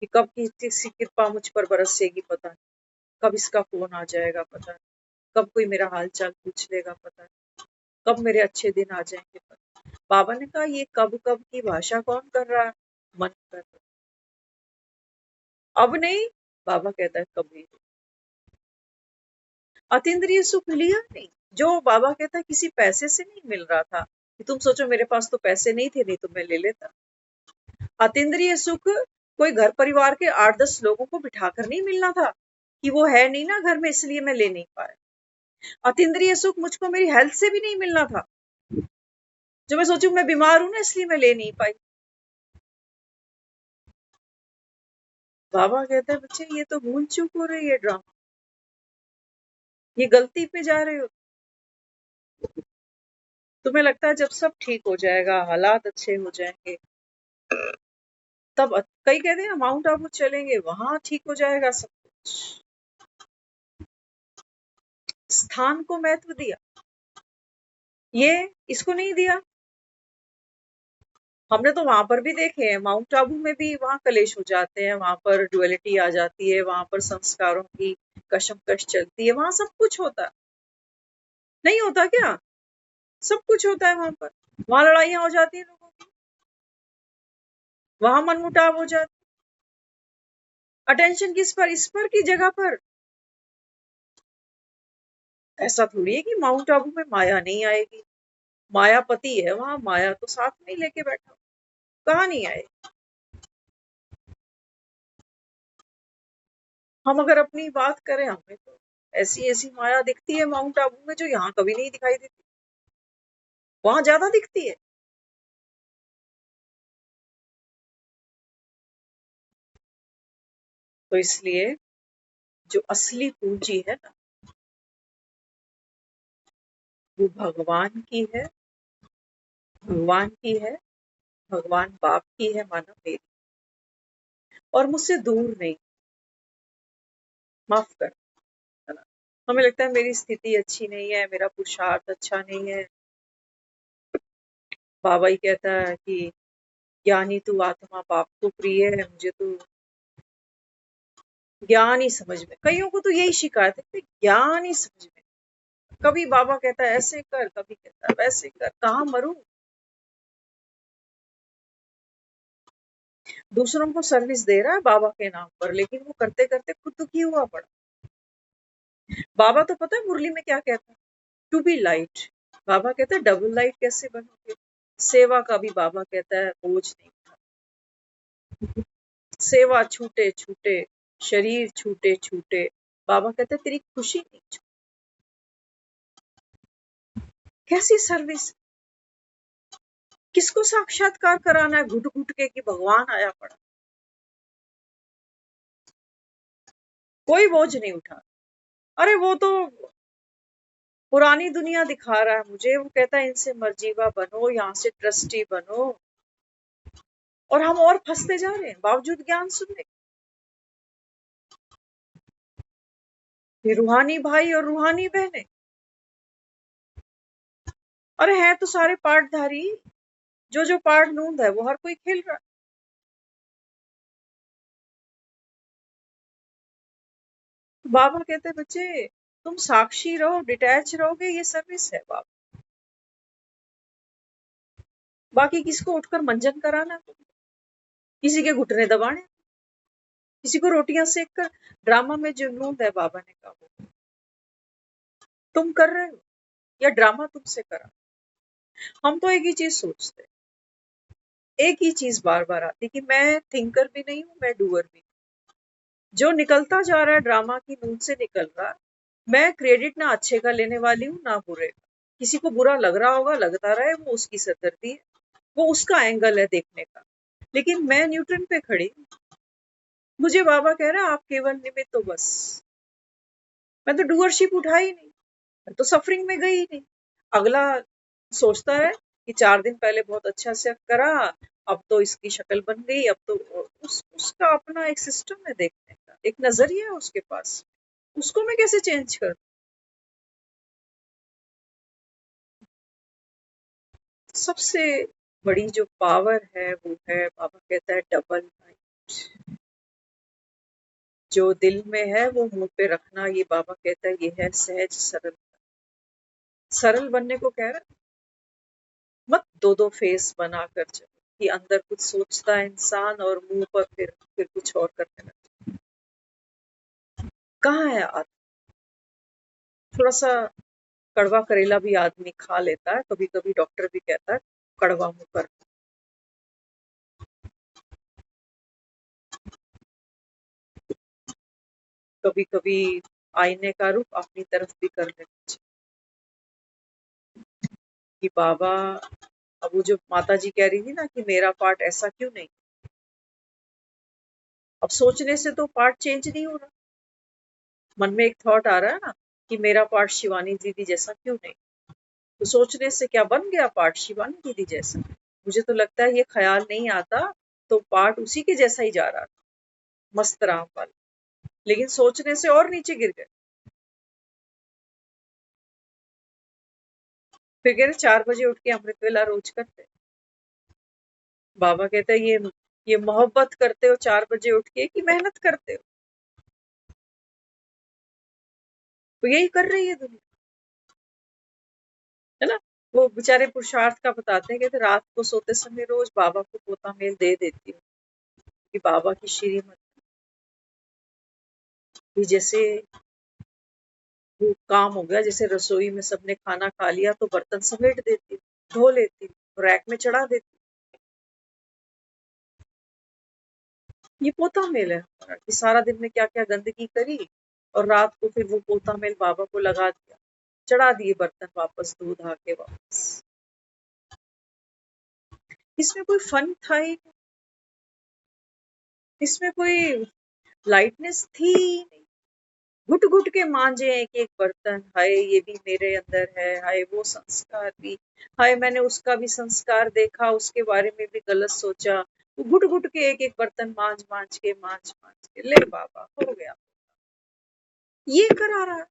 कि कब किसी कृपा मुझ पर बरसेगी पता नहीं, कब इसका फोन आ जाएगा पता नहीं, कब कोई मेरा हाल चाल पूछ लेगा पता नहीं, कब मेरे अच्छे दिन आ जाएंगे पता नहीं। बाबा ने कहा ये कब कब की भाषा कौन कर रहा है? मन कर रहा है। अब नहीं, बाबा कहता है कभी। अतीन्द्रिय सुख लिया नहीं, जो बाबा कहता है किसी पैसे से नहीं मिल रहा था कि तुम सोचो मेरे पास तो पैसे नहीं थे, नहीं तो मैं ले लेता। अतीन्द्रिय सुख कोई घर परिवार के 8-10 लोगों को बिठाकर नहीं मिलना था कि वो है नहीं ना घर में इसलिए मैं ले नहीं पाया। अतीन्द्रिय सुख मुझको मेरी हेल्थ से भी नहीं मिलना था, जो मैं सोचू मैं बीमार हूं ना इसलिए मैं ले नहीं पाई। बाबा कहता है बच्चे ये तो भूल चूक हो रही है, ड्रामा, ये गलती पे जा रहे हो। तुम्हें लगता है जब सब ठीक हो जाएगा, हालात अच्छे हो जाएंगे, तब कई कहते हैं माउंट आबू चलेंगे, वहां ठीक हो जाएगा सब कुछ। स्थान को महत्व दिया, ये इसको नहीं दिया। हमने तो वहां पर भी देखे हैं, माउंट आबू में भी वहां कलेश हो जाते हैं, वहां पर ड्युअलिटी आ जाती है, वहां पर संस्कारों की कशमकश चलती है, वहां सब कुछ होता है। नहीं होता क्या? सब कुछ होता है वहां पर। वहां लड़ाइयां हो जाती है लोगों की, वहां मनमुटाव हो जाती है। अटेंशन किस पर? इस पर की जगह पर। ऐसा थोड़ी है कि माउंट आबू में माया नहीं आएगी, मायापति है वहां, माया तो साथ में ही लेके बैठा, कहाँ नहीं आए। हम अगर अपनी बात करें, हमें तो ऐसी ऐसी माया दिखती है माउंट आबू में जो यहाँ कभी नहीं दिखाई देती, वहां ज्यादा दिखती है। तो इसलिए जो असली पूंजी है ना, वो भगवान की है, भगवान की है, भगवान बाप की है माना मेरी, और मुझसे दूर नहीं। माफ कर, है ना? हमें लगता है मेरी स्थिति अच्छी नहीं है, मेरा पुरुषार्थ अच्छा नहीं है। बाबा ही कहता है कि ज्ञानी तू आत्मा बाप को प्रिय है, मुझे तो ज्ञान ही समझ में, कईयों को तो यही शिकायत है कि ज्ञान ही समझ में। कभी बाबा कहता है ऐसे कर, कभी कहता है वैसे कर, कहाँ मरूं? दूसरों को सर्विस दे रहा है बाबा के नाम पर, लेकिन वो करते करते खुद दुखी हुआ पड़ा। बाबा तो पता है मुरली में क्या कहता है? To be light. बाबा कहता है डबल लाइट कैसे बनोगे? सेवा का भी बाबा कहता है बोझ नहीं उठा, सेवा छूटे छूटे, शरीर छूटे छूटे, बाबा कहते हैं तेरी खुशी नहीं छूटे। कैसी सर्विस? किसको साक्षात्कार कराना है घुट घुट के कि भगवान आया पड़ा? कोई बोझ नहीं उठा। अरे वो तो पुरानी दुनिया दिखा रहा है मुझे, वो कहता है इनसे मर्जीवा बनो, यहाँ से ट्रस्टी बनो, और हम और फंसते जा रहे हैं बावजूद ज्ञान सुनने। ये रूहानी भाई और रूहानी बहनें, अरे हैं तो सारे पाठधारी, जो जो पार्ट नूंद है वो हर कोई खेल रहा है। तो बाबा कहते हैं बच्चे तुम साक्षी रहो, डिटैच रहोगे, ये सर्विस है बाबा। बाकी किसको उठकर मंजन कराना, किसी के घुटने दबाने, किसी को रोटियां सेक कर, ड्रामा में जो नूंद है बाबा ने कहा वो तुम कर रहे हो या ड्रामा तुमसे करा। हम तो एक ही चीज सोचते हैं, एक ही चीज बार बार आती कि मैं थिंकर भी नहीं हूं, मैं डूअर भी नहीं। जो निकलता जा रहा है ड्रामा की नूंद से निकल रहा, मैं क्रेडिट ना अच्छे का लेने वाली हूँ ना बुरे का। किसी को बुरा लग रहा होगा, लगता रहे, वो उसकी सरदर्दी है, वो उसका एंगल है देखने का, लेकिन मैं न्यूट्रन पे खड़ी हूँ। मुझे बाबा कह रहा है आप केवल निमित्त हो बस। मैं तो डूअरशिप उठा ही नहीं, मैं तो सफरिंग में गई ही नहीं। अगला सोचता है कि 4 दिन पहले बहुत अच्छा से करा, अब तो इसकी शक्ल बन गई, अब तो उसका अपना एक सिस्टम है देखने का, एक नजरिया है उसके पास, उसको मैं कैसे चेंज कर। सबसे बड़ी जो पावर है वो है, बाबा कहता है डबल माइंड। जो दिल में है वो मुंह पे रखना, ये बाबा कहता है ये है सहज सरल। सरल बनने को कह रहा है, मत दो दो फेस बनाकर चलो कि अंदर कुछ सोचता है इंसान और मुंह पर फिर कुछ और करने लगता। कहाँ है आत्मा। थोड़ा सा कड़वा करेला भी आदमी खा लेता है, कभी कभी डॉक्टर भी कहता है कड़वा मुंह कर। कभी कभी आईने का रुख अपनी तरफ भी कर लेना चाहिए कि बाबा। अब वो जो माता जी कह रही थी ना कि मेरा पार्ट ऐसा क्यों नहीं, अब सोचने से तो पार्ट चेंज नहीं हो रहा। मन में एक थॉट आ रहा है ना कि मेरा पार्ट शिवानी दीदी जैसा क्यों नहीं, तो सोचने से क्या बन गया पार्ट शिवानी दीदी जैसा। मुझे तो लगता है ये ख्याल नहीं आता तो पार्ट उसी के जैसा ही जा रहा था, मस्त राम वाला, लेकिन सोचने से और नीचे गिर गए। फिर कह रहे 4 बजे उठ के अमृत वेला रोज करते। बाबा कहते हैं ये मोहब्बत करते हो 4 बजे उठ के कि मेहनत करते हो। तो यही कर रही है दुनिया, है ना। वो बेचारे पुरुषार्थ का बताते हैं, कहते रात को सोते समय रोज बाबा को पोता मेल दे देती हूँ कि बाबा की श्रीमत भी जैसे वो काम हो गया, जैसे रसोई में सबने खाना खा लिया तो बर्तन समेट देती हूँ, धो लेती हूँ, रैक में चढ़ा देती हूँ। ये पोता मेल है हमारा कि सारा दिन में क्या क्या गंदगी करी और रात को फिर वो पोता मेल बाबा को लगा दिया, चढ़ा दिए बर्तन वापस धो धा के वापस। इसमें कोई फन था ही नहीं, इसमें कोई लाइटनेस थी ही नहीं। घुट घुट के मांजे एक एक बर्तन, हाय ये भी मेरे अंदर है, हाय वो संस्कार भी, हाय मैंने उसका भी संस्कार देखा, उसके बारे में भी गलत सोचा। वो घुट घुट के एक एक बर्तन मांज मांज के ले बाबा हो गया। ये करा रहा है।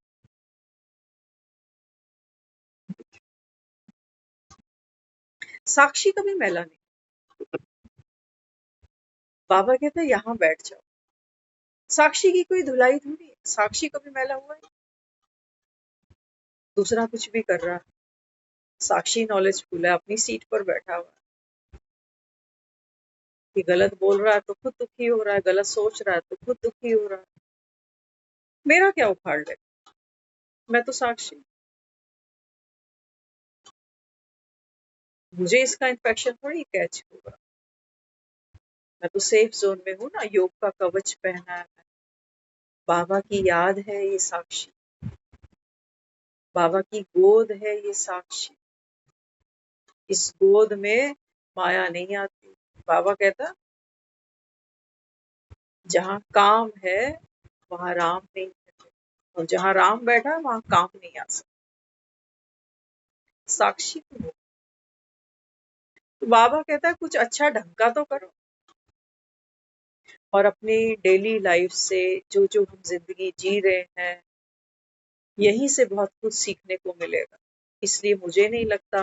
साक्षी कभी मैला नहीं। बाबा कहते हैं यहाँ बैठ जाओ, साक्षी की कोई धुलाई थोड़ी है, साक्षी कभी मैला हुआ है। दूसरा कुछ भी कर रहा है, साक्षी नॉलेजफुल है, अपनी सीट पर बैठा हुआ है, कि गलत बोल रहा है तो खुद दुखी हो रहा है, गलत सोच रहा है तो खुद दुखी हो रहा है। मेरा क्या उखाड़ ले, मैं तो साक्षी। मुझे इसका इन्फेक्शन थोड़ी कैच होगा, मैं तो सेफ जोन में हूँ ना, योग का कवच पहना है मैंने। बाबा की याद है ये साक्षी, बाबा की गोद है ये साक्षी। इस गोद में माया नहीं आती। बाबा कहता जहाँ काम है वहां राम नहीं है, और जहाँ राम बैठा है वहां काम नहीं आ सकता। साक्षी तो हो। तो बाबा कहता है कुछ अच्छा ढंग का तो करो, और अपनी डेली लाइफ से जो जो हम जिंदगी जी रहे हैं यहीं से बहुत कुछ सीखने को मिलेगा। इसलिए मुझे नहीं लगता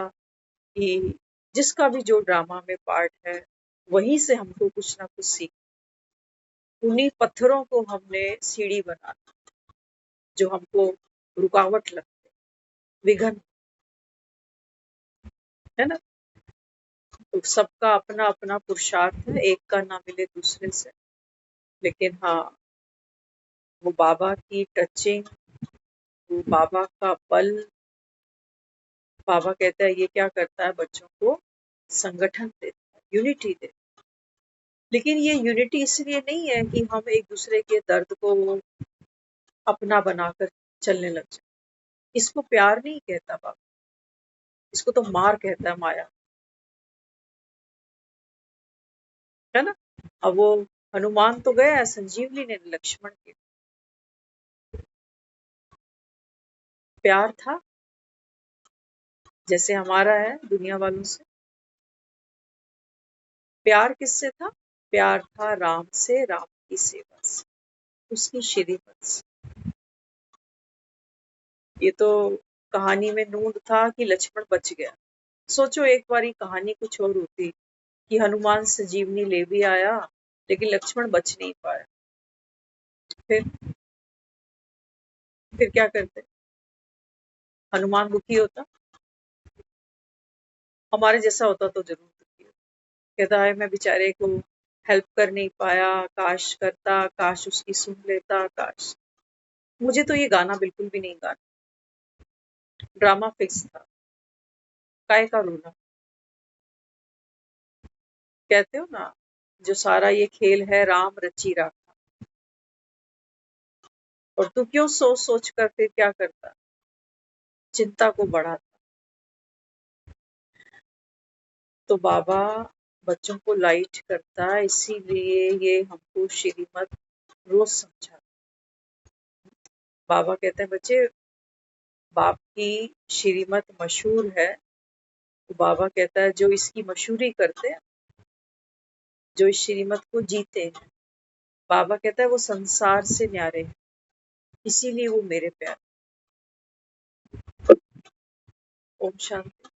कि जिसका भी जो ड्रामा में पार्ट है, वहीं से हमको कुछ ना कुछ सीख। उन्हीं पत्थरों को हमने सीढ़ी बना, जो हमको रुकावट लगते, विघन, है ना। तो सबका अपना अपना पुरुषार्थ है, एक का ना मिले दूसरे से। लेकिन हाँ, वो बाबा की टचिंग, वो बाबा का बल, बाबा कहता है ये क्या करता है, बच्चों को संगठन देता है, यूनिटी देता है। लेकिन ये यूनिटी इसलिए नहीं है कि हम एक दूसरे के दर्द को अपना बनाकर चलने लग जाए। इसको प्यार नहीं कहता बाबा, इसको तो मार कहता है, माया, है ना। अब वो हनुमान तो गया, संजीवनी ने लक्ष्मण के प्यार था, जैसे हमारा है दुनिया वालों से। प्यार किससे था? प्यार था राम से, राम की सेवा से, उसकी श्रीमत से। ये तो कहानी में नूंद था कि लक्ष्मण बच गया। सोचो एक बारी कहानी कुछ और होती, कि हनुमान संजीवनी ले भी आया, लेकिन लक्ष्मण बच नहीं पाया। फिर फिर क्या करते? हनुमान दुखी होता, हमारे जैसा होता तो जरूर दुखी होता। कहता है मैं बेचारे को हेल्प कर नहीं पाया, काश करता, काश उसकी सुन लेता, काश। मुझे तो ये गाना बिल्कुल भी नहीं गाना, ड्रामा फिक्स था, काय का रोना। कहते हो ना, जो सारा ये खेल है राम रची राखा। और तू क्यों सोच सोच कर फिर क्या करता, चिंता को बढ़ाता। तो बाबा बच्चों को लाइट करता है, इसीलिए ये हमको श्रीमत रोज समझा। बाबा कहते हैं बच्चे, बाप की श्रीमत मशहूर है। तो बाबा कहता है जो इसकी मशहूरी करते हैं, जो इस श्रीमत को जीते हैं, बाबा कहता है वो संसार से न्यारे हैं, इसीलिए वो मेरे प्यारे। ओम शांति।